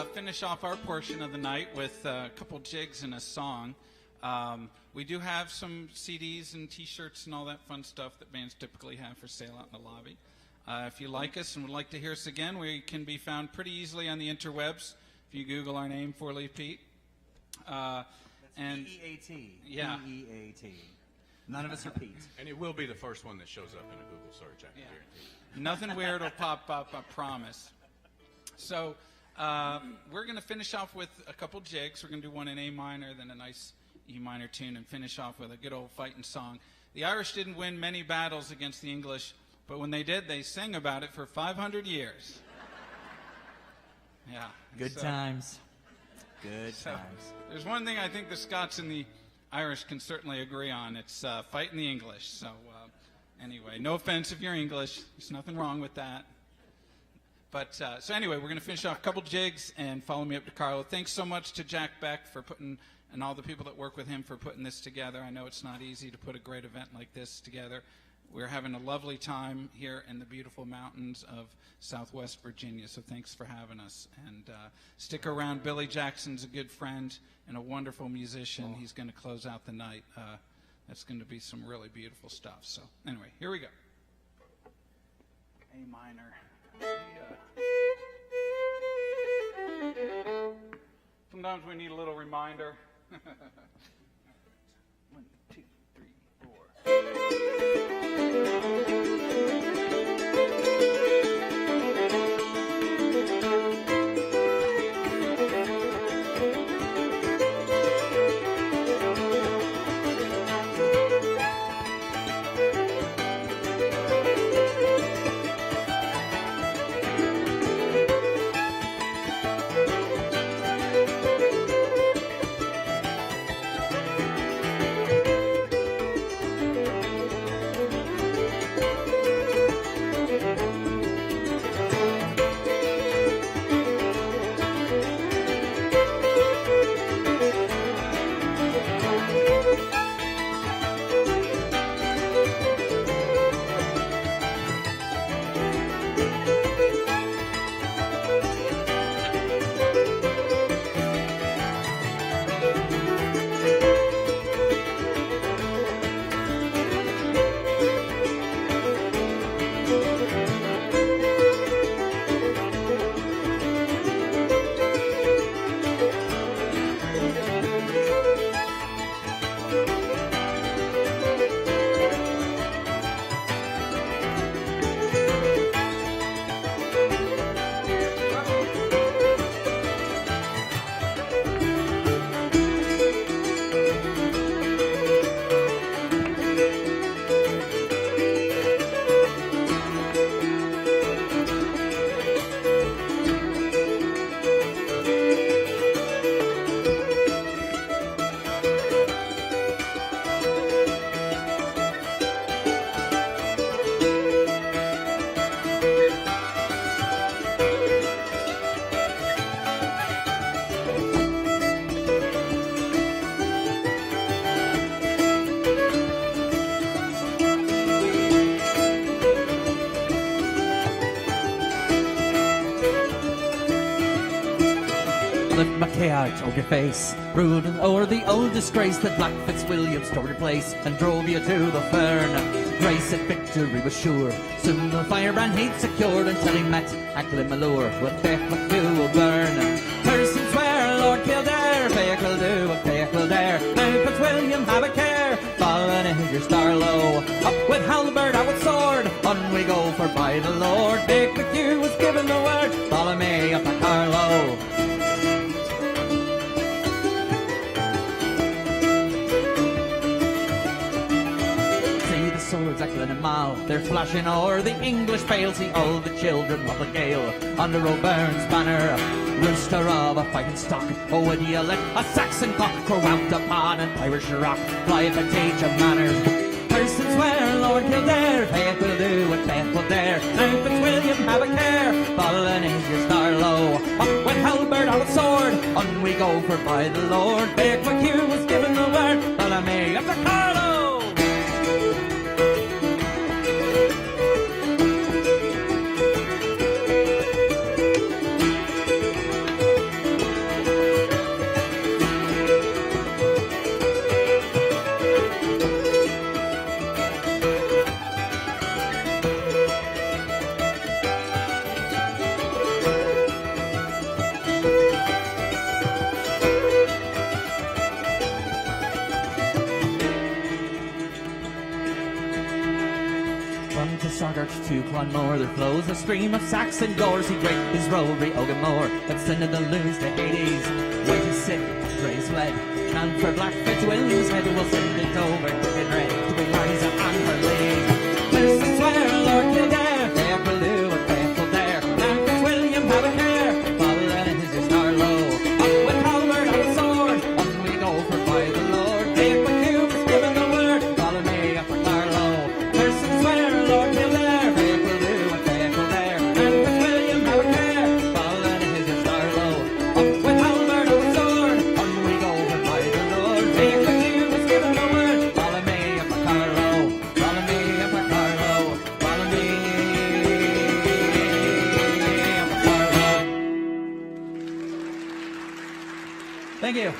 finish off our portion of the night with a couple jigs and a song. We do have some CDs and T-shirts and all that fun stuff that bands typically have for sale out in the lobby. If you like us and would like to hear us again, we can be found pretty easily on the interwebs if you Google our name, Four Leaf Pete. And E-E-A-T. Yeah. E-E-A-T. None of us are Pete. And it will be the first one that shows up in a Google search, I can guarantee. Nothing weird will pop up, I promise. So we're going to finish off with a couple jigs. We're going to do one in A minor, then a nice E minor tune, and finish off with a good old fighting song. The Irish didn't win many battles against the English, but when they did, they sang about it for 500 years. Yeah. Good times. Good times. There's one thing I think the Scots and the Irish can certainly agree on. It's fighting the English. So anyway, no offense if you're English. There's nothing wrong with that. But so anyway, we're going to finish off a couple jigs and follow me up to Carlo. Thanks so much to Jack Beck for putting, and all the people that work with him for putting this together. I know it's not easy to put a great event like this together. We're having a lovely time here in the beautiful mountains of Southwest Virginia, so thanks for having us. And stick around. Billy Jackson's a good friend and a wonderful musician. He's going to close out the night. That's going to be some really beautiful stuff. So anyway, here we go. A minor. Sometimes we need a little reminder. 1, 2, 3, 4. Lift my out of your face, brooding o'er the old disgrace that Black Fitzwilliam stole your place and drove you to the fern. Grace and victory was sure, soon the firebrand he'd secured until he met Acklemalure with Beth McHugh will burn. Persons swear, Lord Kildare, Fake will do and Fake will dare. Now Fitzwilliam have a care, following in your star low. Up with halberd, out with sword, on we go for by the Lord. Fake McHugh was given the word, follow me up to Carlow. Swords Eckland and Mal, they're flashing o'er the English pale. See all the children of the gale under O'Byrne's banner, rooster of a fighting stock. Oh, would you let a Saxon cock crow out upon an Irish rock, fly the cage of manners? Persons swear, Lord Kildare, Faith will do what Faith will dare. Now Fitzwilliam have a care, following is your star low. Up with halberd, out with sword, on we go for by the Lord. Big McHugh was given the word, follow me up to Carlow. to Saugart to Clonmore there flows a stream of Saxon gores. He great his rowry Ogamore, but sending the loons to Hades. Wait is sick, praise fled, and for Black Fitzwilliam's head we'll send it over in red to Eliza and her lead. Listen, swear, Lord Kildare, faithful do and faithful dare, and Fitzwilliam have a care, following his star low. Up with halberd and sword, on we go for by the Lord. Take what you was given the word, follow me up for Carlow. Listen, swear, Lord Kildare, faithful do and faithful dare, and Fitzwilliam have a care, following his star low. Up with halberd and sword, on we go for by the Lord. Take what you was given the word, follow me up for Carlow, follow me up for Carlow, follow me up for Carlow. Thank you.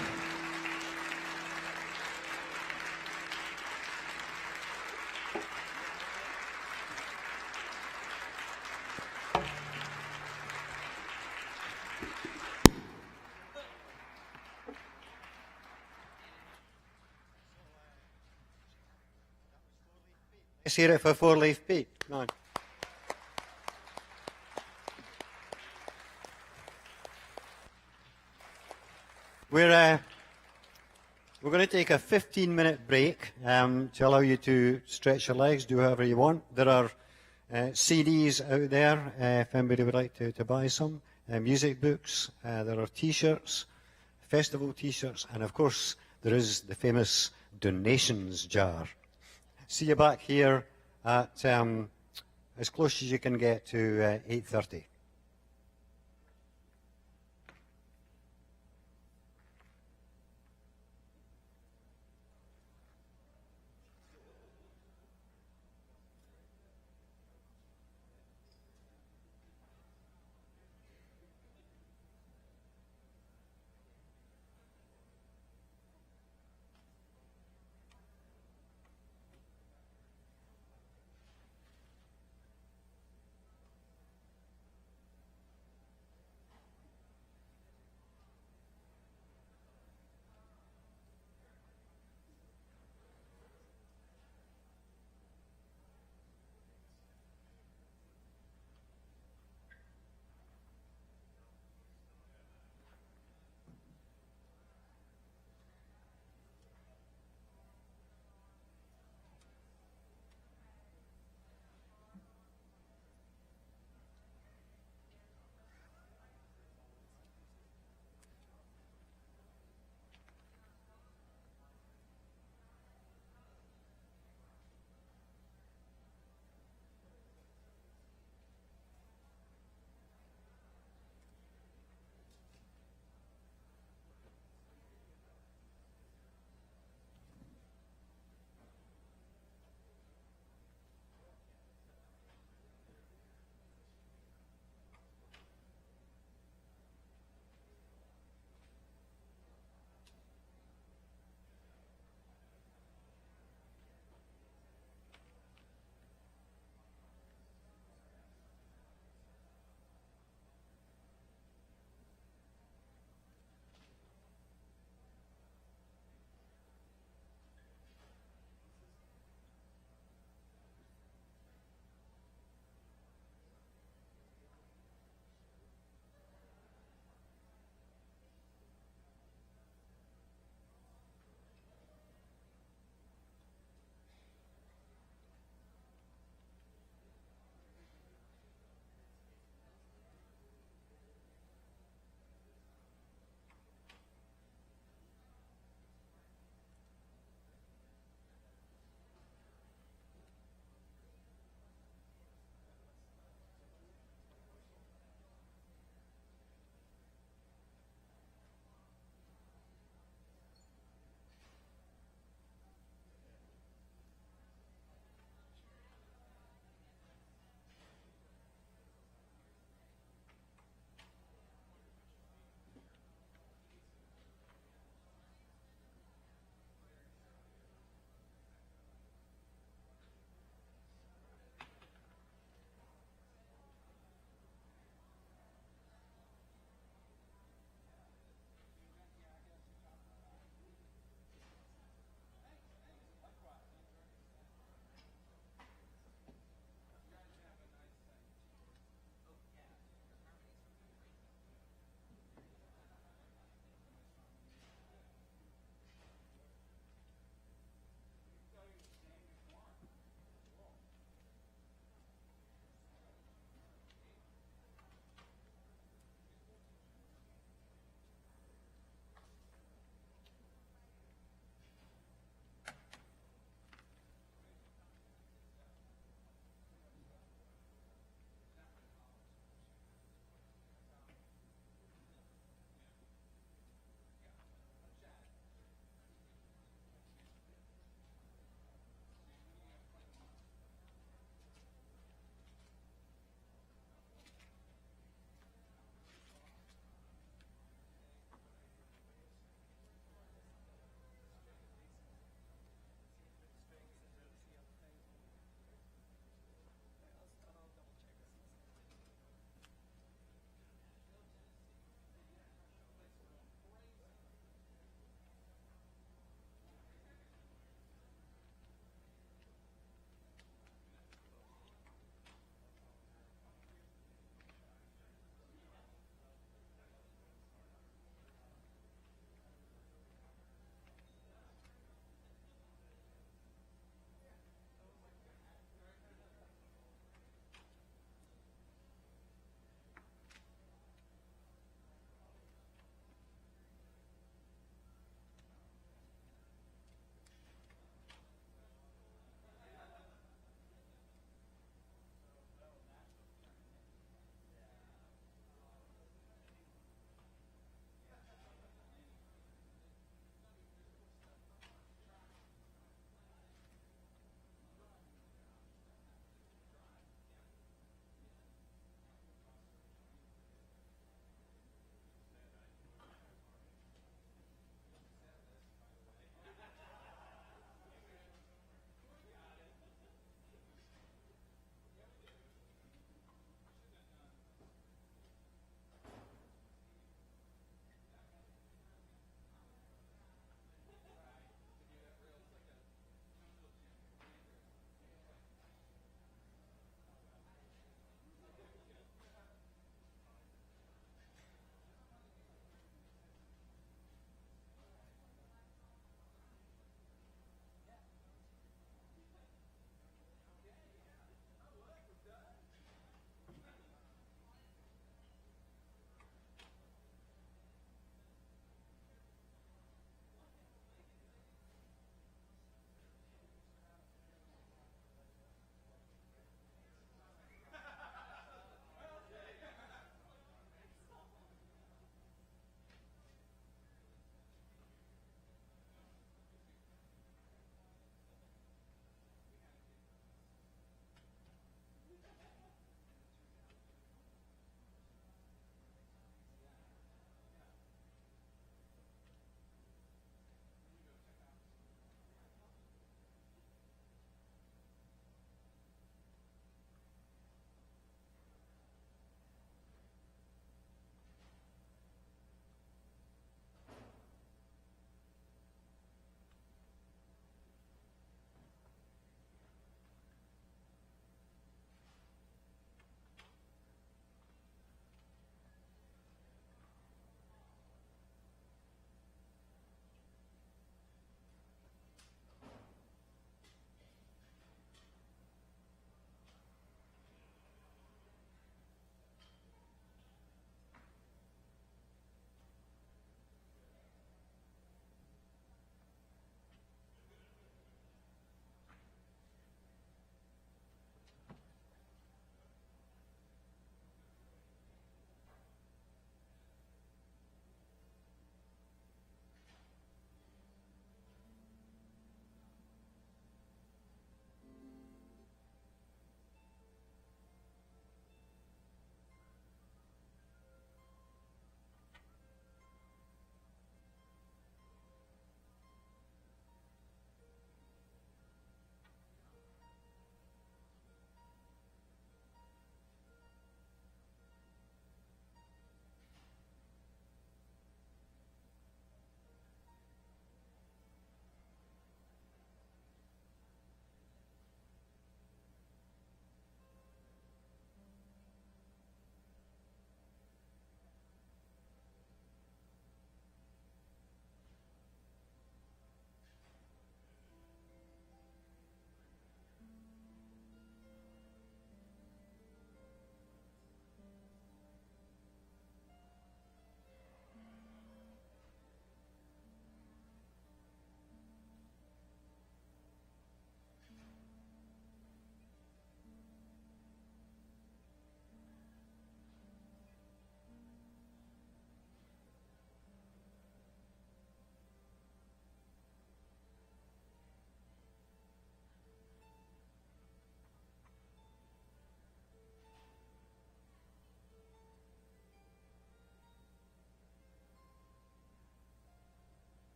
Let's hear it for Four Leaf Pete. Come on. We're going to take a 15-minute break to allow you to stretch your legs, do whatever you want. There are CDs out there if anybody would like to buy some, music books, there are T-shirts, festival T-shirts, and of course there is the famous donations jar. See you back here at as close as you can get to 8:30.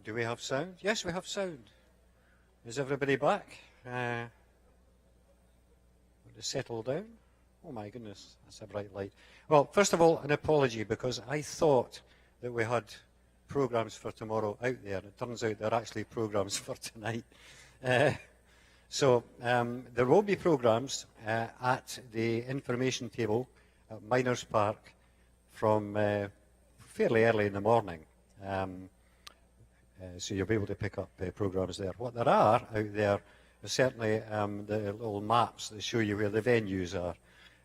Do we have sound? Yes, we have sound. Is everybody back? Want to settle down? Oh my goodness, that's a bright light. Well, first of all, an apology, because I thought that we had programs for tomorrow out there, and it turns out they're actually programs for tonight. So there will be programs at the information table at Miners Park from fairly early in the morning. So you'll be able to pick up programs there. What there are out there is certainly the little maps that show you where the venues are,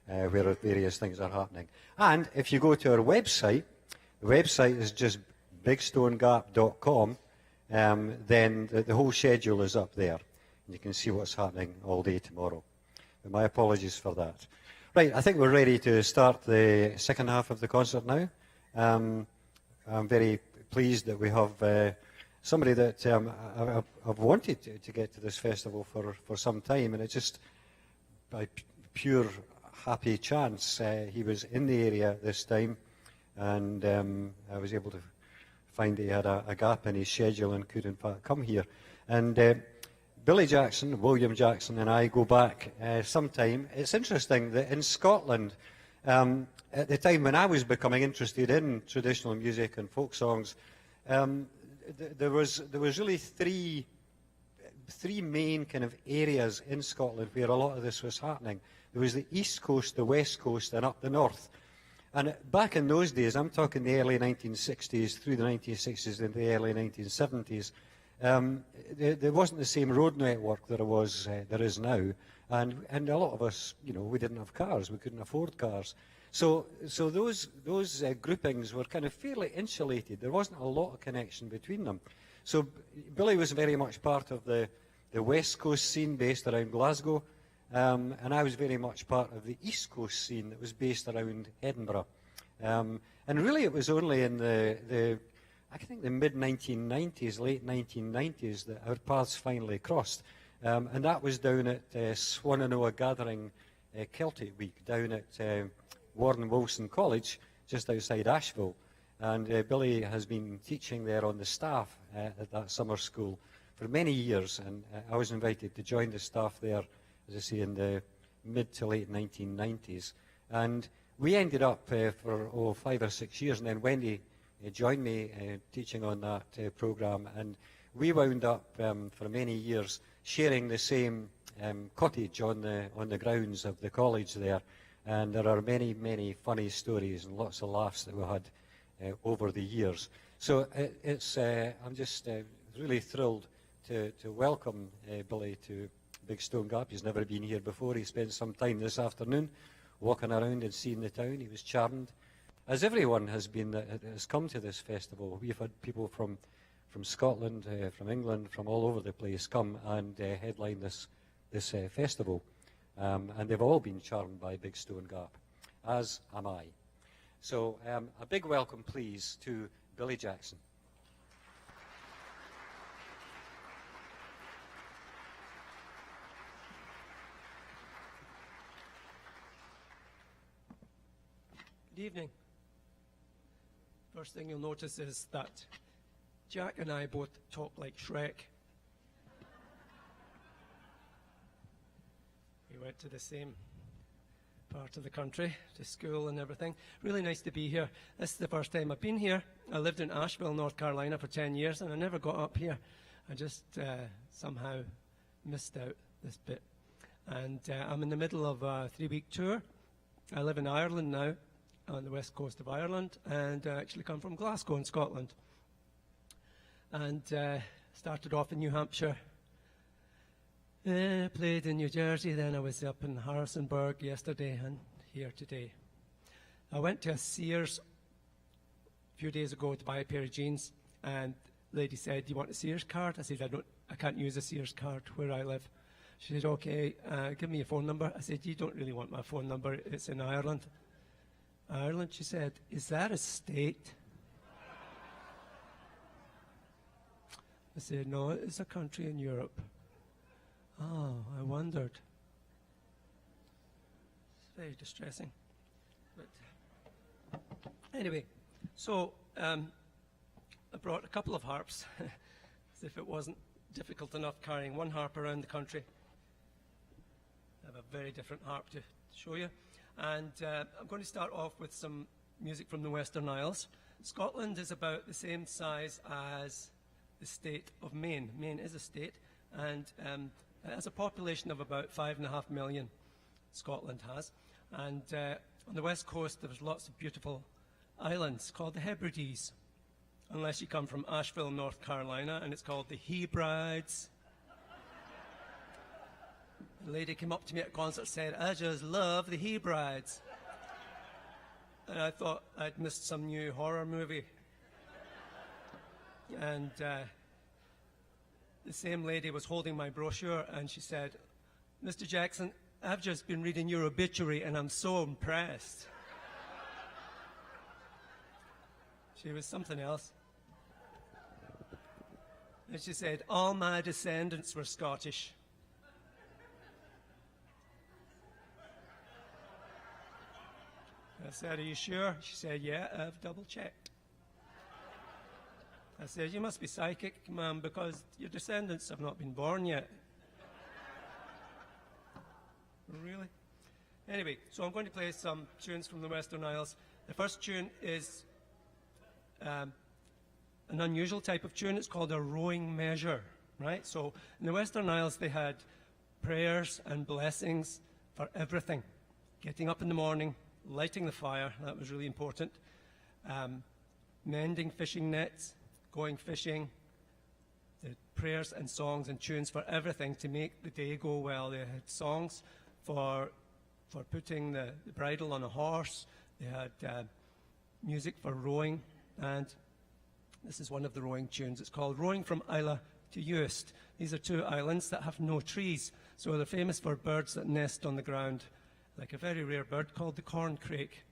where various things are happening. And if you go to our website, the website is just bigstonegap.com, then the whole schedule is up there. And you can see what's happening all day tomorrow. But my apologies for that. Right, I think we're ready to start the second half of the concert now. I'm very pleased that we have somebody that I've wanted to get to this festival for some time, and it's just by pure happy chance he was in the area this time, and I was able to find he had a gap in his schedule and could in fact come here. And Billy Jackson, William Jackson, and I go back sometime. It's interesting that in Scotland, at the time when I was becoming interested in traditional music and folk songs, there was really three main kind of areas in Scotland where a lot of this was happening. There was the east coast, the west coast, and up the north. And back in those days, I'm talking the early 1960s through the 1960s and the early 1970s, there wasn't the same road network there is now, and a lot of us, we didn't have cars, we couldn't afford cars. So those groupings were kind of fairly insulated. There wasn't a lot of connection between them. So Billy was very much part of the West Coast scene based around Glasgow, and I was very much part of the East Coast scene that was based around Edinburgh. And really it was only in I think the mid-1990s, late 1990s, that our paths finally crossed. And that was down at Swannanoa Gathering Celtic Week, down at Warren Wilson College, just outside Asheville. And Billy has been teaching there on the staff at that summer school for many years. And I was invited to join the staff there, as I say, in the mid to late 1990s. And we ended up for 5 or 6 years, and then Wendy joined me teaching on that program, and we wound up for many years sharing the same cottage on the grounds of the college there, and there are many funny stories and lots of laughs that we had over the years. So I'm just really thrilled to welcome Billy to Big Stone Gap. He's never been here before. He spent some time this afternoon walking around and seeing the town. He was charmed, as everyone has been that has come to this festival. We've had people from Scotland, from England, from all over the place come and headline this festival. And they've all been charmed by Big Stone Gap, as am I. So a big welcome, please, to Billy Jackson. Good evening. First thing you'll notice is that Jack and I both talk like Shrek. We went to the same part of the country, to school and everything. Really nice to be here. This is the first time I've been here. I lived in Asheville, North Carolina for 10 years, and I never got up here. I just somehow missed out this bit. And I'm in the middle of a 3-week tour. I live in Ireland now, on the west coast of Ireland, and I actually come from Glasgow in Scotland. And started off in New Hampshire, played in New Jersey, then I was up in Harrisonburg yesterday and here today. I went to a Sears a few days ago to buy a pair of jeans, and the lady said, "Do you want a Sears card?" I said, I can't use a Sears card where I live. She said, "Okay, give me your phone number." I said, "You don't really want my phone number, it's in Ireland." Ireland, she said, "Is that a state?" I said, "No, it's a country in Europe." Oh, I wondered. It's very distressing. But anyway, so I brought a couple of harps as if it wasn't difficult enough carrying one harp around the country. I have a very different harp to show you. And I'm going to start off with some music from the Western Isles. Scotland is about the same size as the state of Maine. Maine is a state, and it has a population of about 5.5 million, Scotland has. And on the west coast, there's lots of beautiful islands called the Hebrides, unless you come from Asheville, North Carolina, and it's called the Hebrides. A lady came up to me at a concert and said, "I just love the Hebrides." And I thought I'd missed some new horror movie. And the same lady was holding my brochure, and she said, "Mr. Jackson, I've just been reading your obituary, and I'm so impressed." She was something else. And she said, "All my descendants were Scottish." I said, "Are you sure?" She said, "Yeah, I've double-checked." I said, "You must be psychic, ma'am, because your descendants have not been born yet." Really? Anyway, so I'm going to play some tunes from the Western Isles. The first tune is an unusual type of tune. It's called a rowing measure, right? So in the Western Isles, they had prayers and blessings for everything. Getting up in the morning, lighting the fire, that was really important. Mending fishing nets, going fishing, the prayers and songs and tunes for everything to make the day go well. They had songs for putting the bridle on a horse. They had music for rowing, and this is one of the rowing tunes. It's called Rowing from Islay to Uist. These are two islands that have no trees, so they're famous for birds that nest on the ground, like a very rare bird called the corncrake.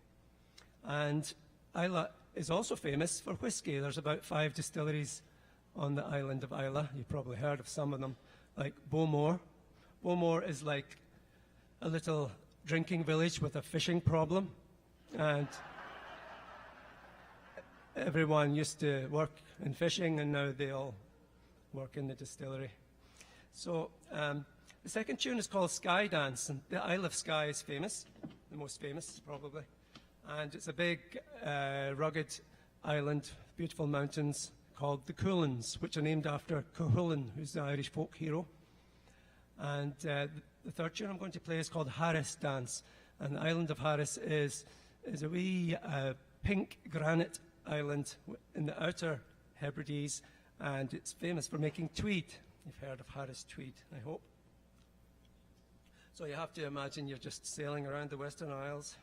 And Islay is also famous for whiskey. There's about 5 distilleries on the island of Islay. You've probably heard of some of them, like Bowmore. Bowmore is like a little drinking village with a fishing problem, and everyone used to work in fishing, and now they all work in the distillery. So the second tune is called Sky Dance, and the Isle of Skye is famous, the most famous probably. And it's a big, rugged island, beautiful mountains called the Cuillins, which are named after Cuchulainn, who's the Irish folk hero. And the third tune I'm going to play is called Harris Dance. And the island of Harris is a wee pink granite island in the outer Hebrides, and it's famous for making tweed. You've heard of Harris tweed, I hope. So you have to imagine you're just sailing around the Western Isles.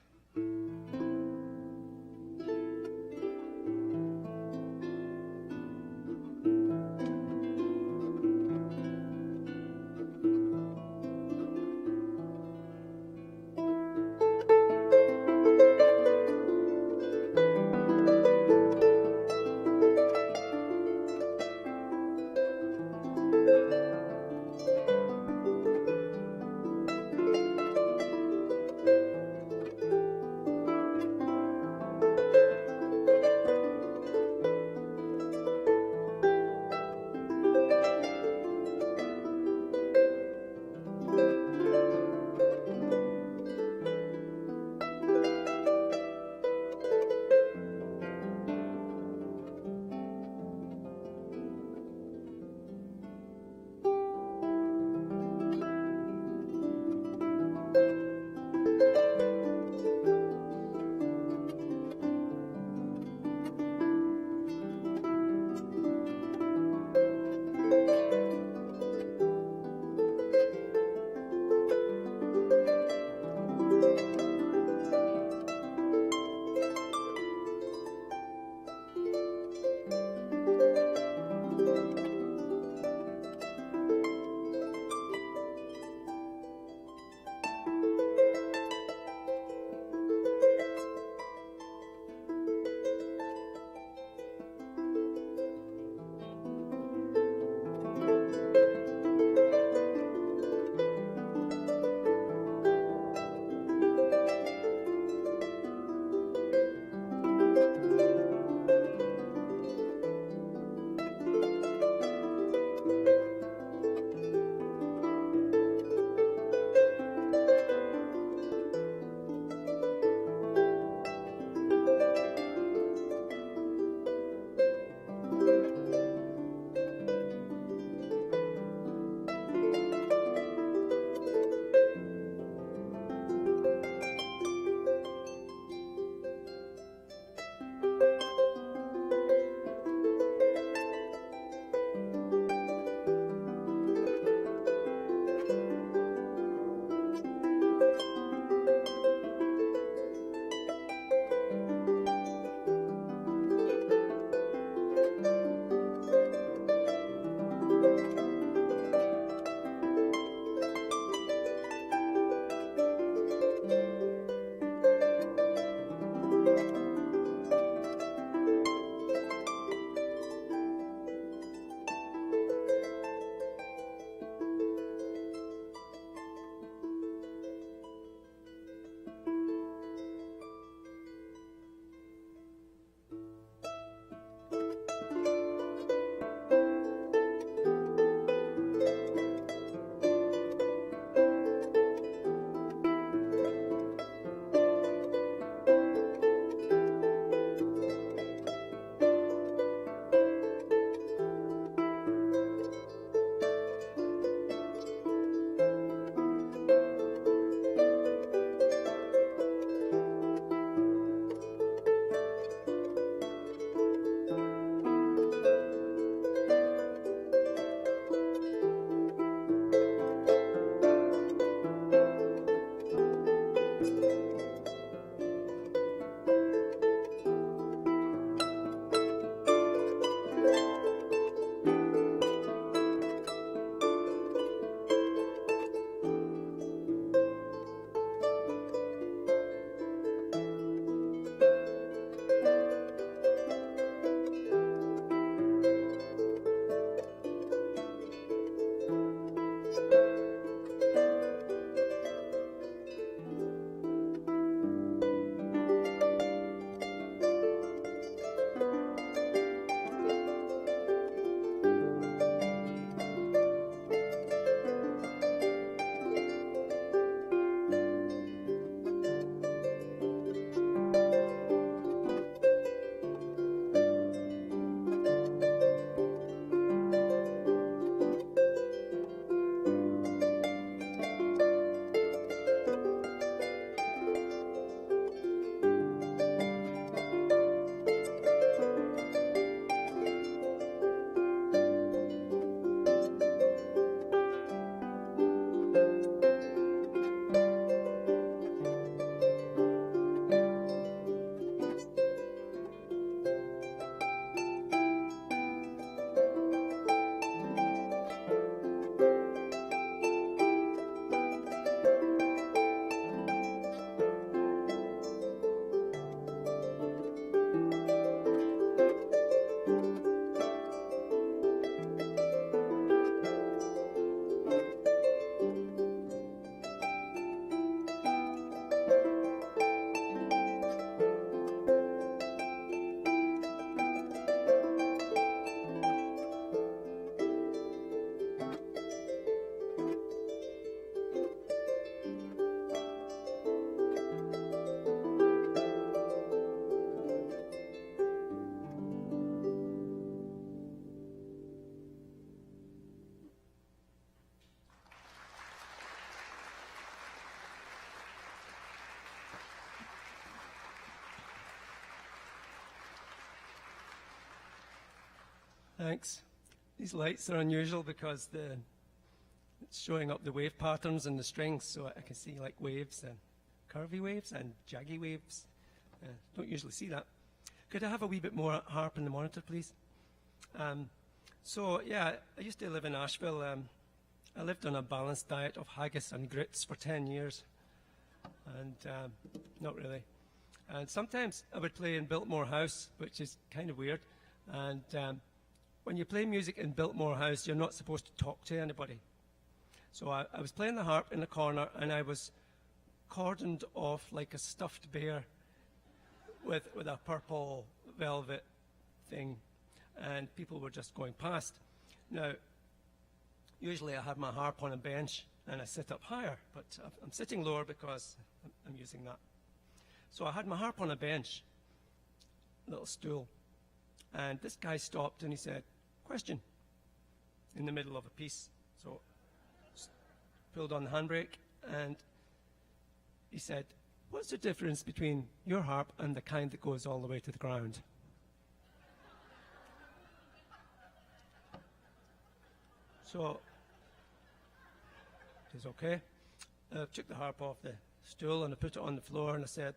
Thanks. These lights are unusual because it's showing up the wave patterns in the strings, so I can see like waves and curvy waves and jaggy waves. Don't usually see that. Could I have a wee bit more harp in the monitor, please? So, yeah, I used to live in Asheville. I lived on a balanced diet of haggis and grits for 10 years. And not really. And sometimes I would play in Biltmore House, which is kind of weird. And when you play music in Biltmore House, you're not supposed to talk to anybody. So I was playing the harp in the corner, and I was cordoned off like a stuffed bear with a purple velvet thing, and people were just going past. Now, usually I have my harp on a bench and I sit up higher, but I'm sitting lower because I'm using that. So I had my harp on a bench, little stool, and this guy stopped and he said, "Question," in the middle of a piece. So pulled on the handbrake, and he said, "What's the difference between your harp and the kind that goes all the way to the ground?" So, it was okay. I took the harp off the stool and I put it on the floor and I said,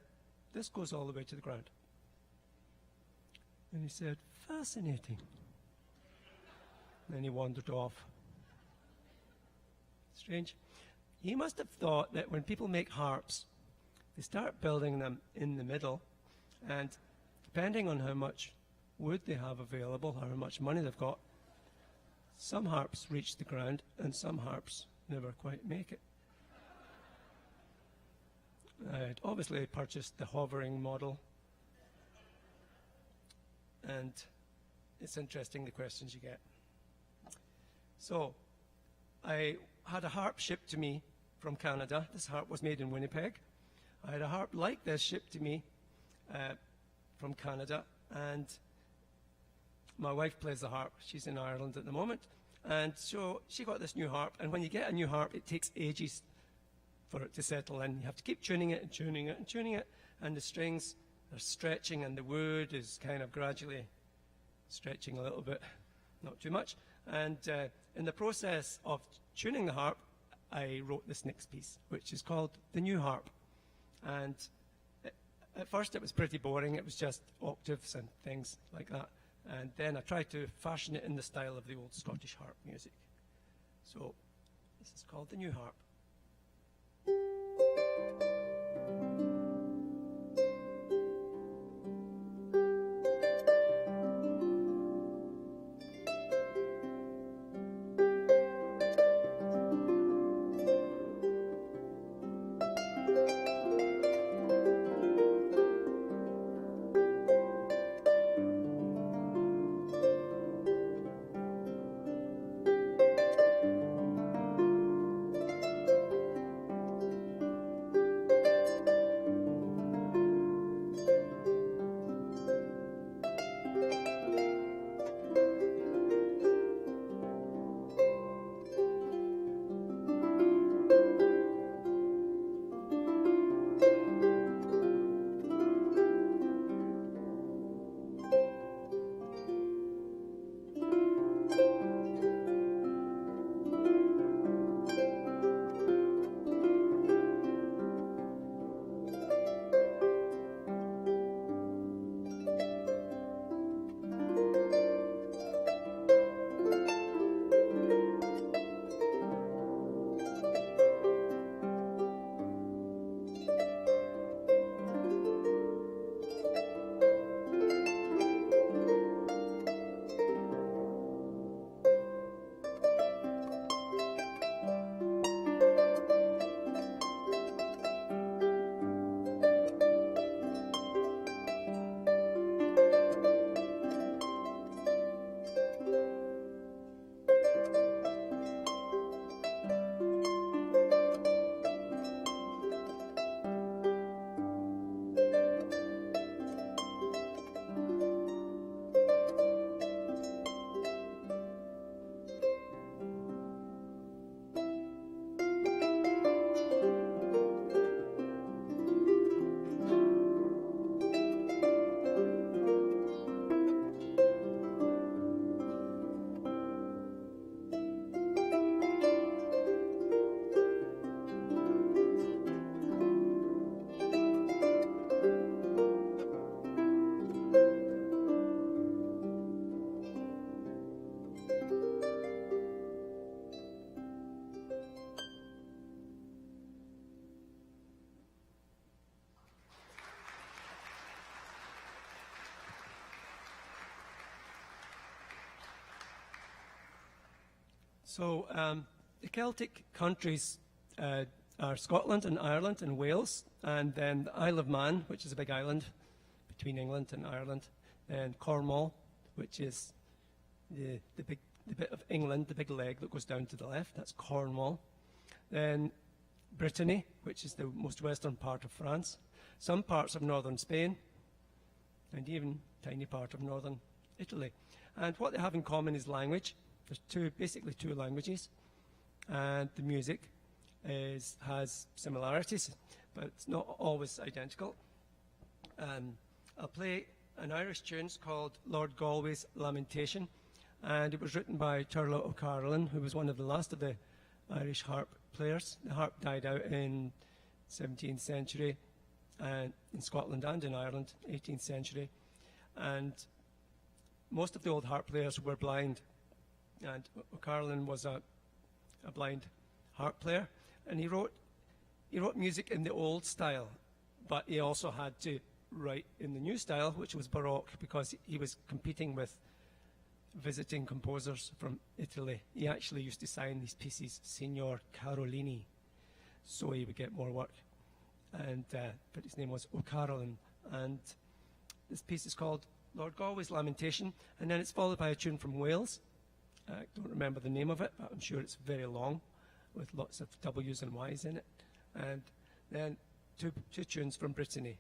"This goes all the way to the ground." And he said, "Fascinating." Then he wandered off. Strange. He must have thought that when people make harps, they start building them in the middle, and depending on how much wood they have available, how much money they've got, some harps reach the ground and some harps never quite make it. I'd obviously purchased the hovering model, and it's interesting the questions you get. So I had a harp shipped to me from Canada. This harp was made in Winnipeg. I had a harp like this shipped to me from Canada, and my wife plays the harp. She's in Ireland at the moment, and so she got this new harp, and when you get a new harp, it takes ages for it to settle in. You have to keep tuning it and tuning it and tuning it, and the strings are stretching, and the wood is kind of gradually stretching a little bit, not too much. And in the process of tuning the harp, I wrote this next piece, which is called The New Harp. And at first it was pretty boring. It was just octaves and things like that. And then I tried to fashion it in the style of the old Scottish harp music. So this is called The New Harp. So the Celtic countries are Scotland and Ireland and Wales, and then the Isle of Man, which is a big island between England and Ireland, and Cornwall, which is the bit of England, the big leg that goes down to the left. That's Cornwall. Then Brittany, which is the most western part of France, some parts of northern Spain, and even a tiny part of northern Italy. And what they have in common is language. There's basically two languages, and the music has similarities, but it's not always identical. I'll play an Irish tune called Lord Galway's Lamentation, and it was written by Turlough O'Carolan, who was one of the last of the Irish harp players. The harp died out in 17th century, and in Scotland and in Ireland, 18th century, and most of the old harp players were blind, and O'Carolan was a blind harp player, and he wrote music in the old style, but he also had to write in the new style, which was Baroque, because he was competing with visiting composers from Italy. He actually used to sign these pieces Signor Carolini, so he would get more work. And but his name was O'Carolan, and this piece is called Lord Galway's Lamentation, and then it's followed by a tune from Wales. I don't remember the name of it, but I'm sure it's very long, with lots of W's and Y's in it. And then two tunes from Brittany.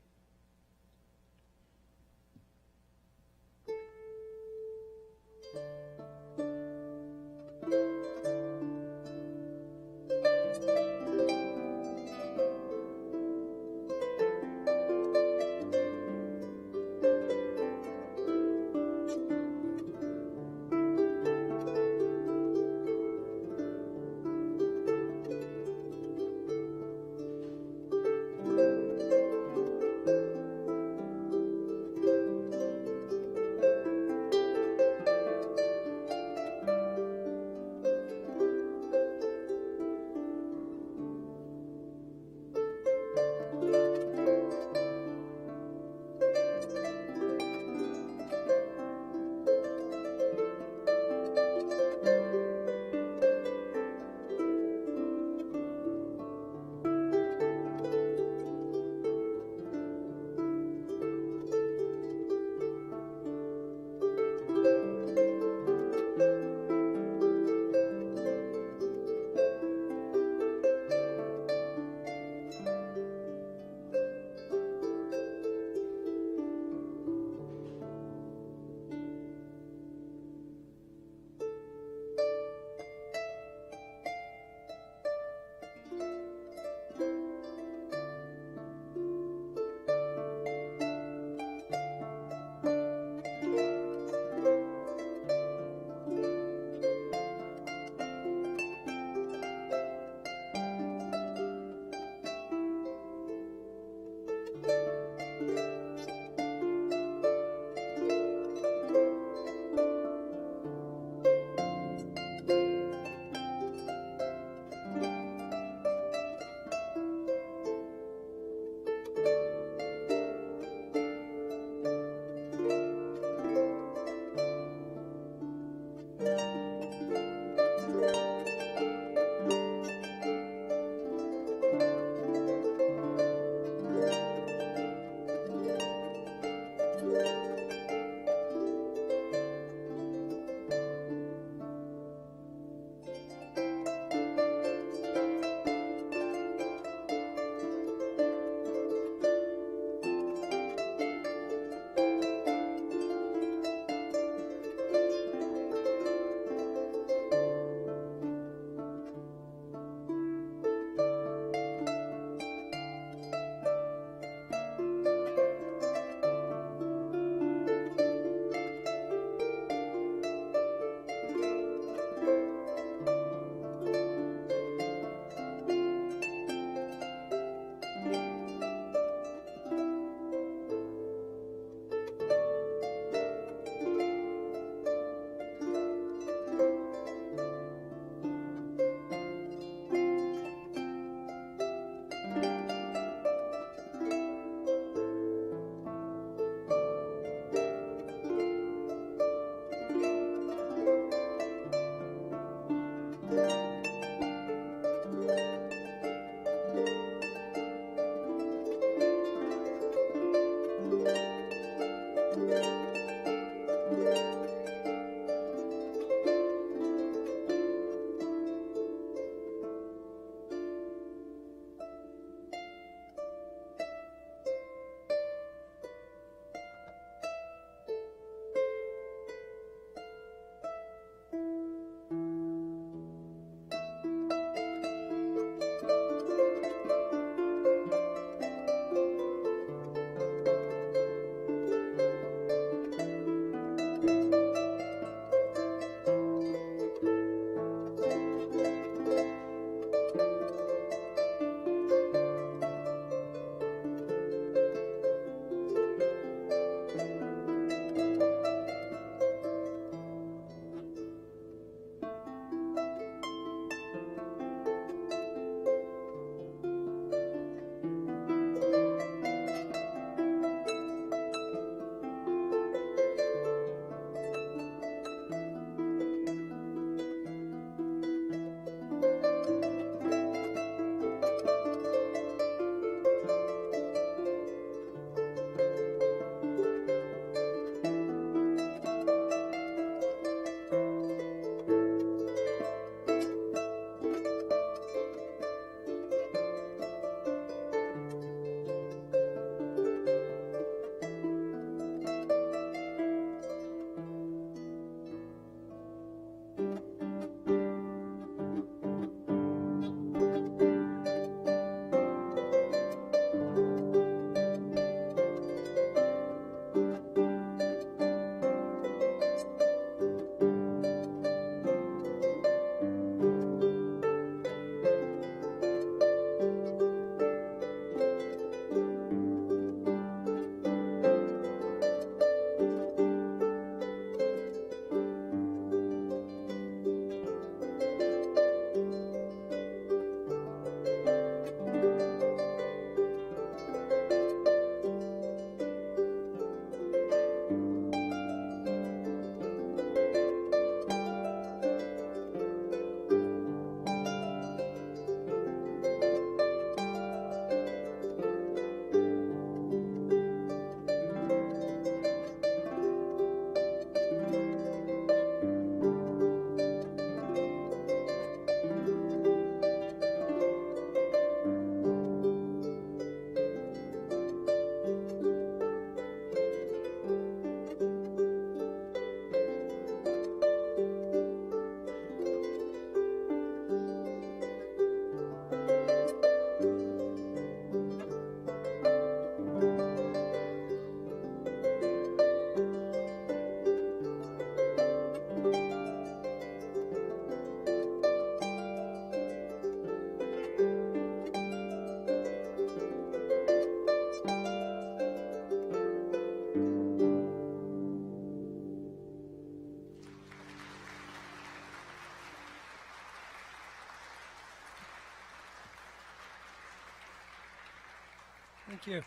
Thank you.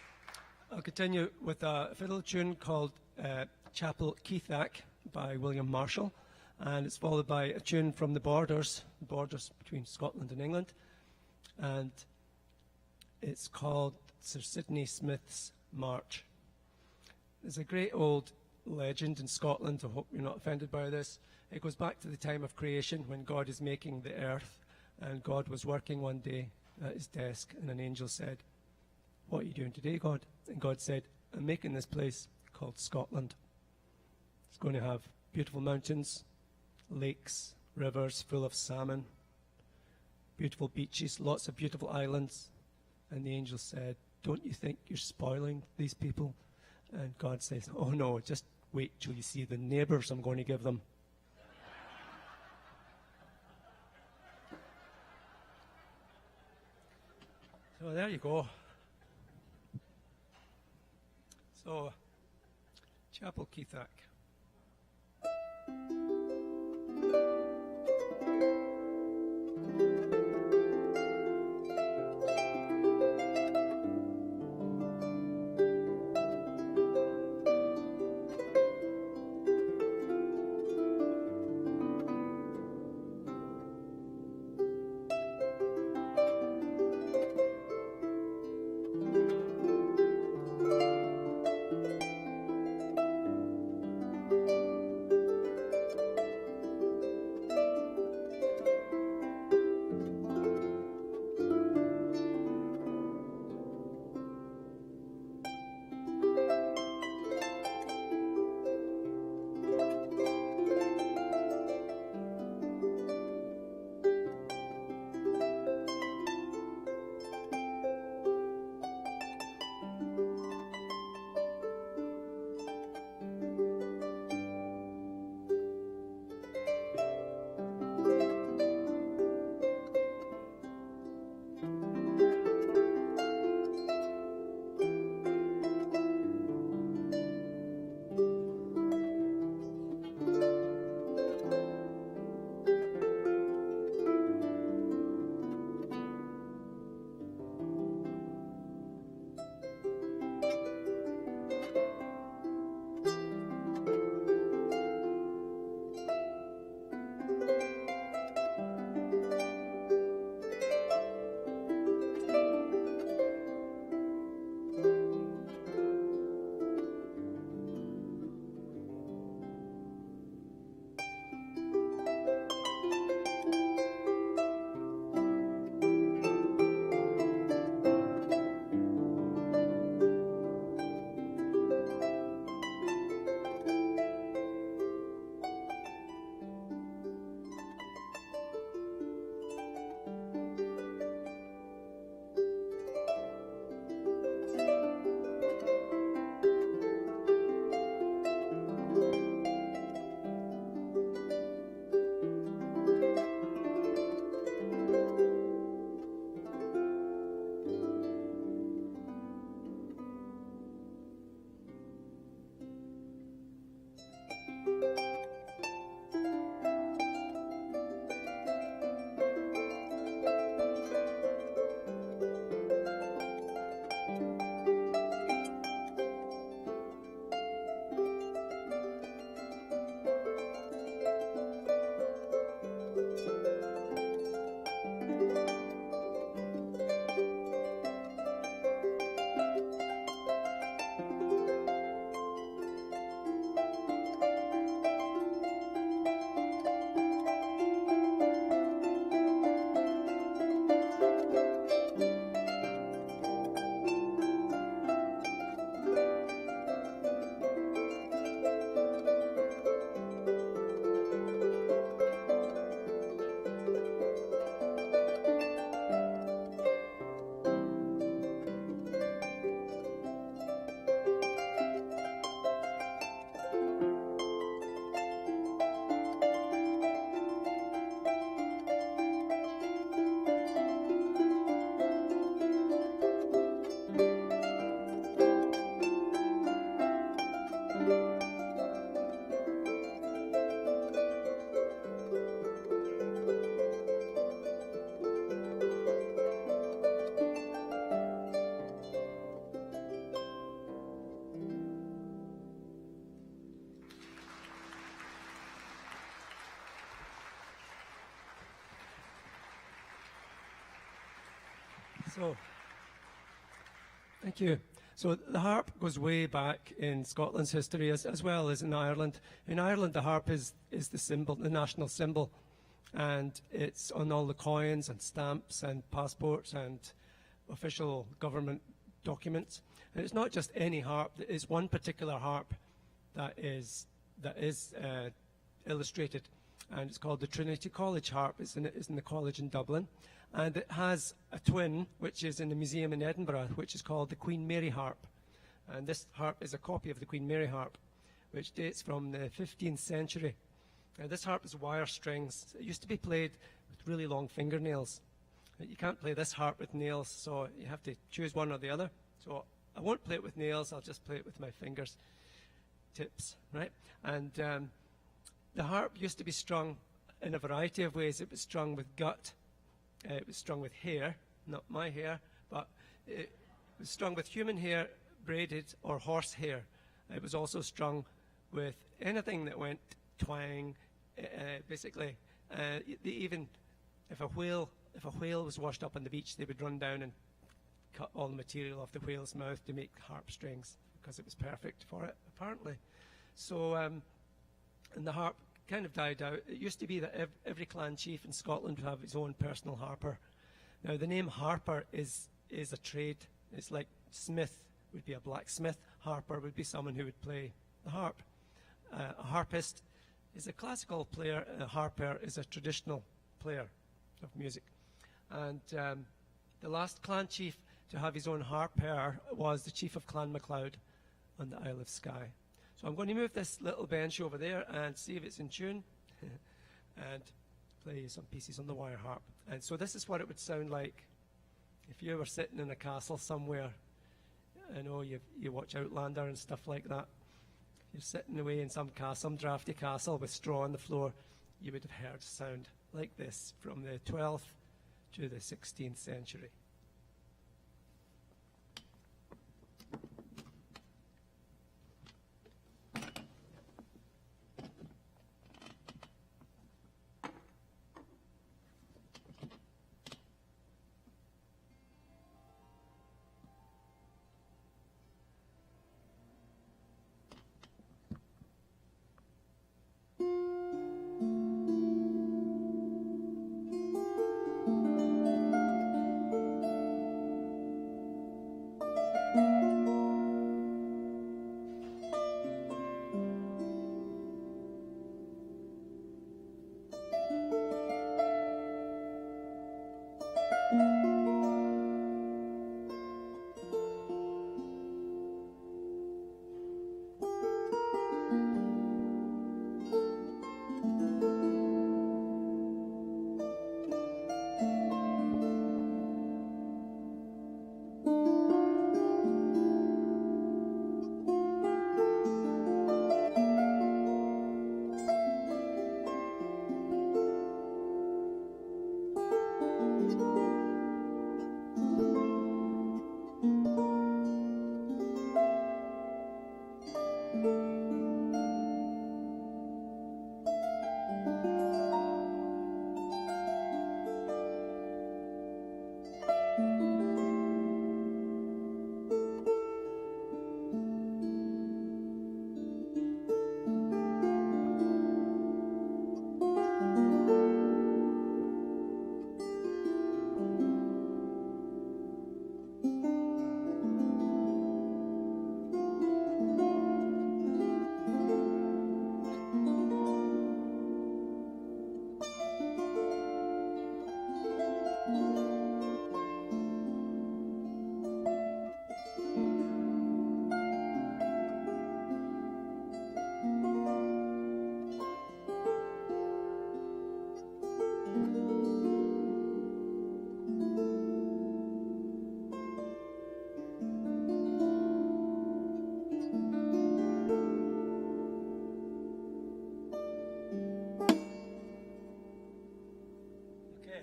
I'll continue with a fiddle tune called Chapel Keithak by William Marshall, and it's followed by a tune from the borders between Scotland and England, and it's called Sir Sidney Smith's March. There's a great old legend in Scotland, I hope you're not offended by this. It goes back to the time of creation when God is making the earth, and God was working one day at his desk, and an angel said, "What are you doing today, God?" And God said, "I'm making this place called Scotland. It's going to have beautiful mountains, lakes, rivers full of salmon, beautiful beaches, lots of beautiful islands." And the angel said, "Don't you think you're spoiling these people?" And God says, "Oh no, just wait till you see the neighbours I'm going to give them." So there you go. So, Chapel Keithak. So, thank you. So the harp goes way back in Scotland's history as well as in Ireland. In Ireland, the harp is the symbol, the national symbol, and it's on all the coins and stamps and passports and official government documents. And it's not just any harp; it's one particular harp that is illustrated, and it's called the Trinity College harp. It's in the college in Dublin. And it has a twin, which is in the museum in Edinburgh, which is called the Queen Mary harp. And this harp is a copy of the Queen Mary harp, which dates from the 15th century. Now, this harp is wire strings. It used to be played with really long fingernails. You can't play this harp with nails, so you have to choose one or the other. So I won't play it with nails, I'll just play it with my fingers tips, right? And the harp used to be strung in a variety of ways. It was strung with gut. It was strung with hair, not my hair, but it was strung with human hair, braided, or horse hair. It was also strung with anything that went twang, basically. Even if a whale was washed up on the beach, they would run down and cut all the material off the whale's mouth to make harp strings because it was perfect for it, apparently. So, and the harp kind of died out. It used to be that every clan chief in Scotland would have his own personal harper. Now, the name harper is a trade. It's like smith would be a blacksmith. Harper would be someone who would play the harp. A harpist is a classical player. A harper is a traditional player of music. And the last clan chief to have his own harper was the chief of Clan MacLeod on the Isle of Skye. So I'm going to move this little bench over there and see if it's in tune and play some pieces on the wire harp. And so this is what it would sound like if you were sitting in a castle somewhere. I know you watch Outlander and stuff like that. You're sitting away in some drafty castle with straw on the floor. You would have heard sound like this from the 12th to the 16th century.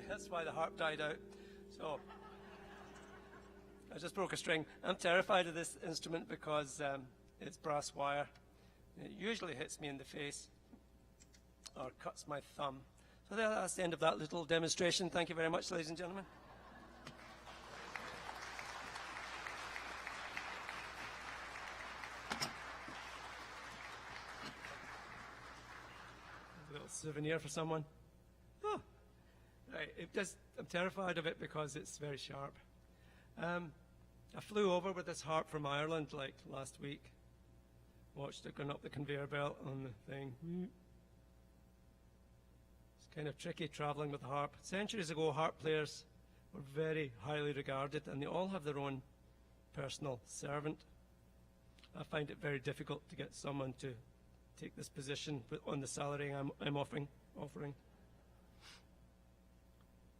That's why the harp died out. So I just broke a string. I'm terrified of this instrument because it's brass wire. It usually hits me in the face or cuts my thumb. So that's the end of that little demonstration. Thank you very much, ladies and gentlemen. little souvenir for someone. Oh, right. I'm terrified of it because it's very sharp. I flew over with this harp from Ireland like last week. Watched it going up the conveyor belt on the thing. It's kind of tricky traveling with a harp. Centuries ago, harp players were very highly regarded, and they all have their own personal servant. I find it very difficult to get someone to take this position on the salary I'm offering.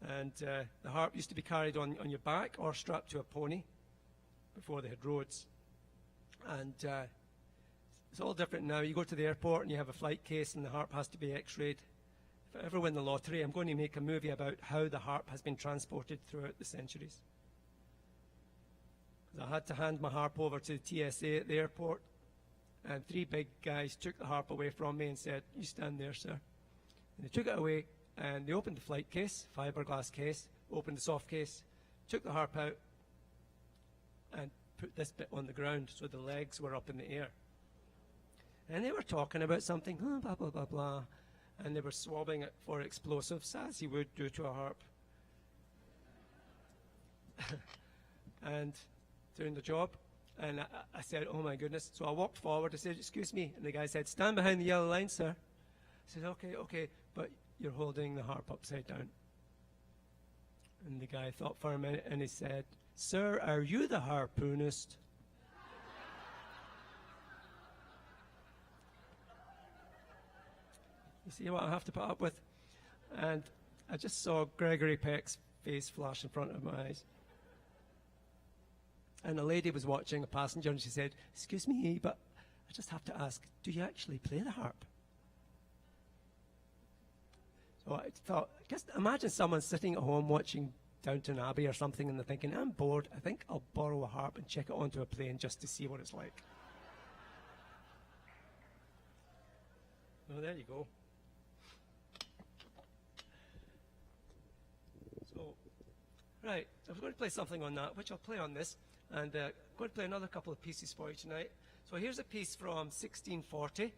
And the harp used to be carried on your back or strapped to a pony before they had roads. And it's all different now. You go to the airport and you have a flight case and the harp has to be x-rayed. If I ever win the lottery, I'm going to make a movie about how the harp has been transported throughout the centuries. I had to hand my harp over to the TSA at the airport, and 3 big guys took the harp away from me and said, "You stand there, sir." And they took it away, and they opened the flight case, fiberglass case, opened the soft case, took the harp out, and put this bit on the ground so the legs were up in the air. And they were talking about something, blah, blah, blah, blah, and they were swabbing it for explosives, as you would do to a harp. And doing the job, and I said, "Oh my goodness." So I walked forward, I said, "Excuse me," and the guy said, "Stand behind the yellow line, sir." I said, okay, but you're holding the harp upside down." And the guy thought for a minute, and he said, "Sir, are you the harpoonist?" You see what I have to put up with? And I just saw Gregory Peck's face flash in front of my eyes. And a lady was watching, a passenger, and she said, "Excuse me, but I just have to ask, do you actually play the harp?" So I thought, just imagine someone sitting at home watching Downton Abbey or something, and they're thinking, "I'm bored, I think I'll borrow a harp and check it onto a plane just to see what it's like." Well, there you go. So, right, I was going to play something on that, which I'll play on this. And I'm going to play another couple of pieces for you tonight. So here's a piece from 1640.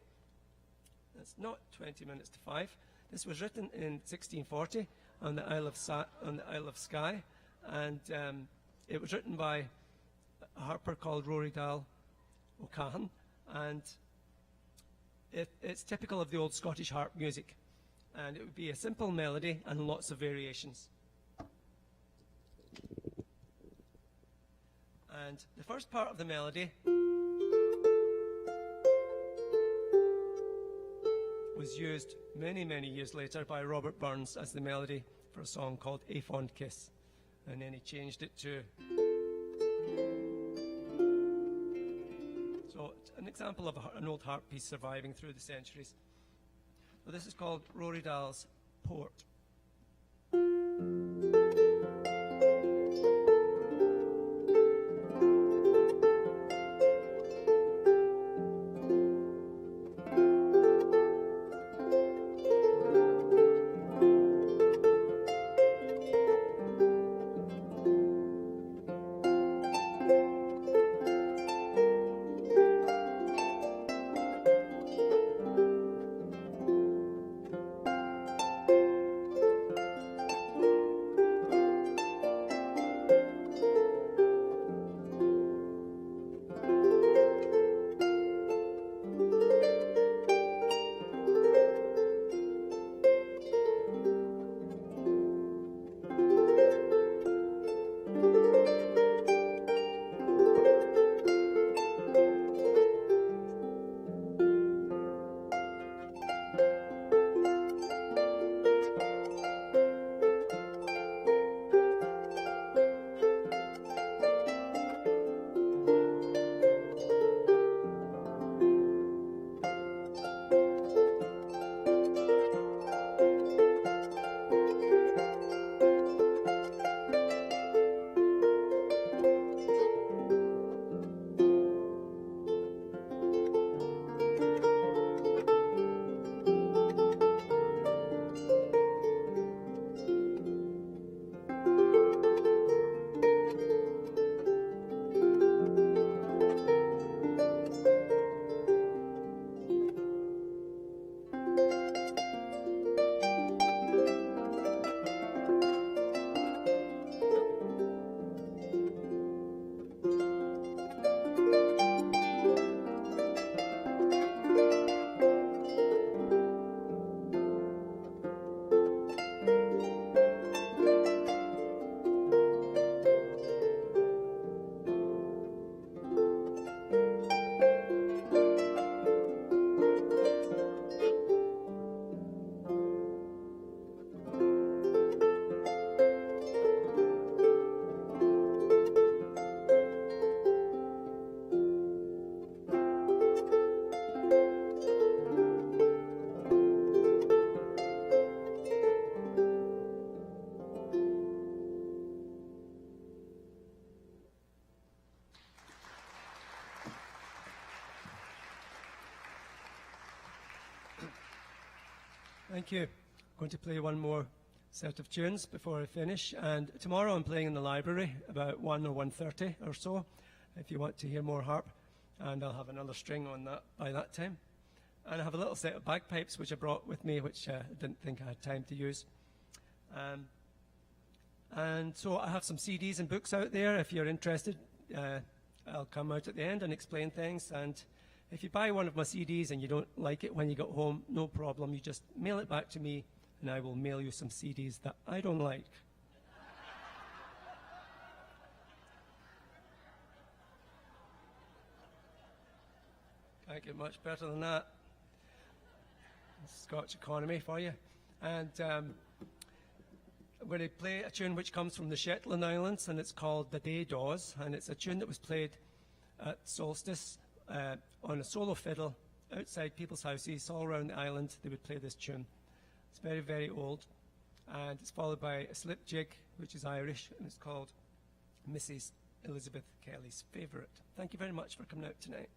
It's not 20 minutes to 5. This was written in 1640 on the Isle of Skye, and it was written by a harper called Rory Dal O'Cahan, and it's typical of the old Scottish harp music, and it would be a simple melody and lots of variations. And the first part of the melody was used many, many years later by Robert Burns as the melody for a song called A Fond Kiss. And then he changed it to... So it's an example of an old harp piece surviving through the centuries. So this is called Rory Dal's Port. Thank you. I'm going to play one more set of tunes before I finish. And tomorrow I'm playing in the library about 1 or 1:30 or so, if you want to hear more harp. And I'll have another string on that by that time. And I have a little set of bagpipes which I brought with me, which I didn't think I had time to use. And so I have some CDs and books out there. If you're interested, I'll come out at the end and explain things. And if you buy one of my CDs and you don't like it when you get home, no problem. You just mail it back to me, and I will mail you some CDs that I don't like. Can't get much better than that. Scotch economy for you. And I'm going to play a tune which comes from the Shetland Islands, and it's called The Day Daws, and it's a tune that was played at solstice on a solo fiddle outside people's houses all around the island. They would play this tune. It's very, very old, and it's followed by a slip jig, which is Irish, and it's called Mrs. Elizabeth Kelly's Favourite. Thank you very much for coming out tonight.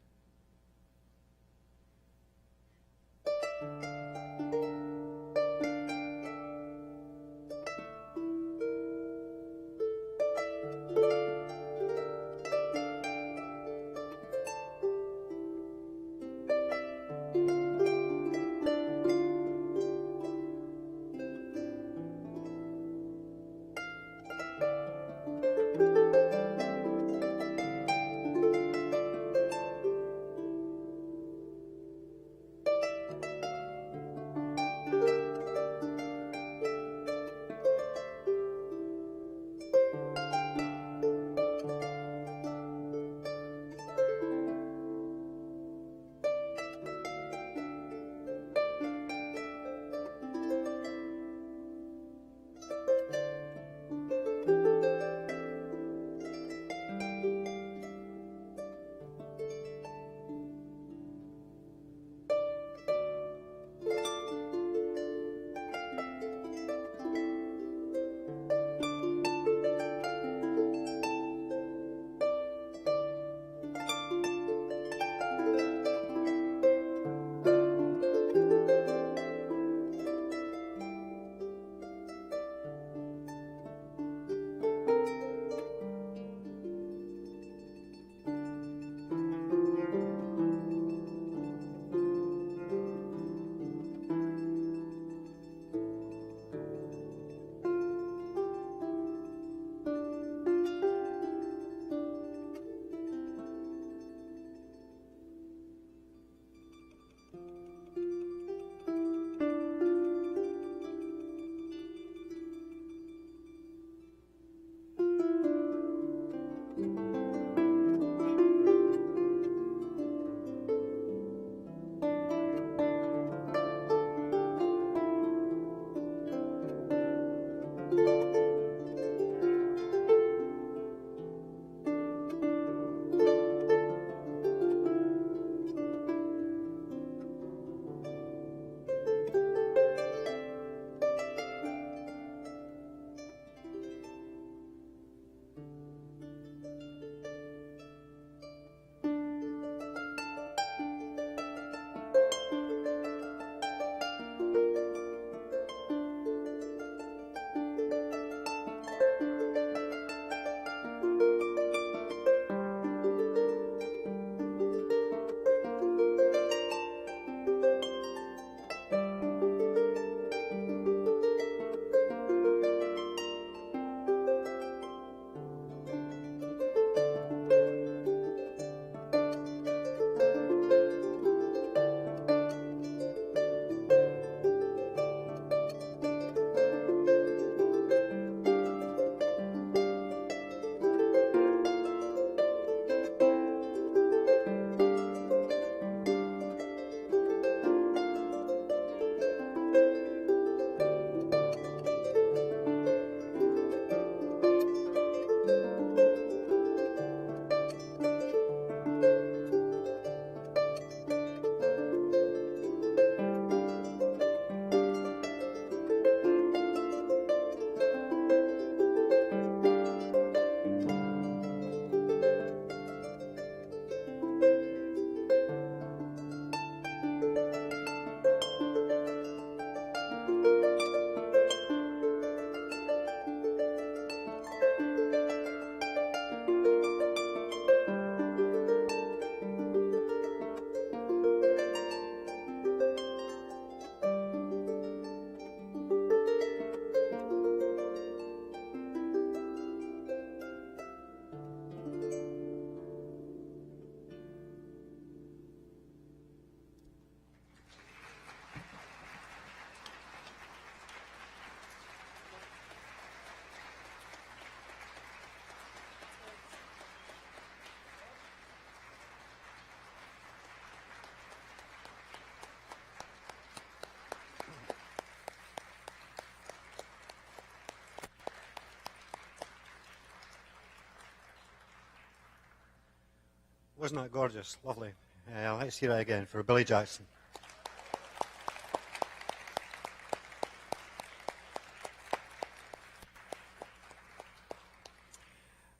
Wasn't that gorgeous? Lovely. Let's hear it again for Billy Jackson.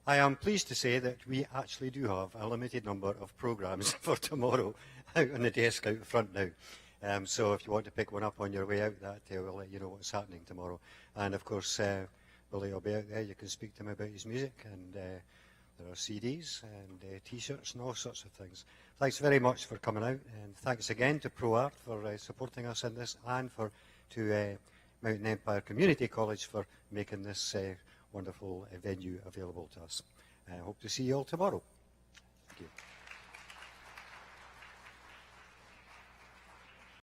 I am pleased to say that we actually do have a limited number of programmes for tomorrow out on the desk out front now. So if you want to pick one up on your way out, that will let you know what's happening tomorrow. And of course, Billy will be out there. You can speak to him about his music, and there are CDs and T-shirts and all sorts of things. Thanks very much for coming out, and thanks again to ProArt for supporting us in this, and to Mountain Empire Community College for making this wonderful venue available to us. I hope to see you all tomorrow.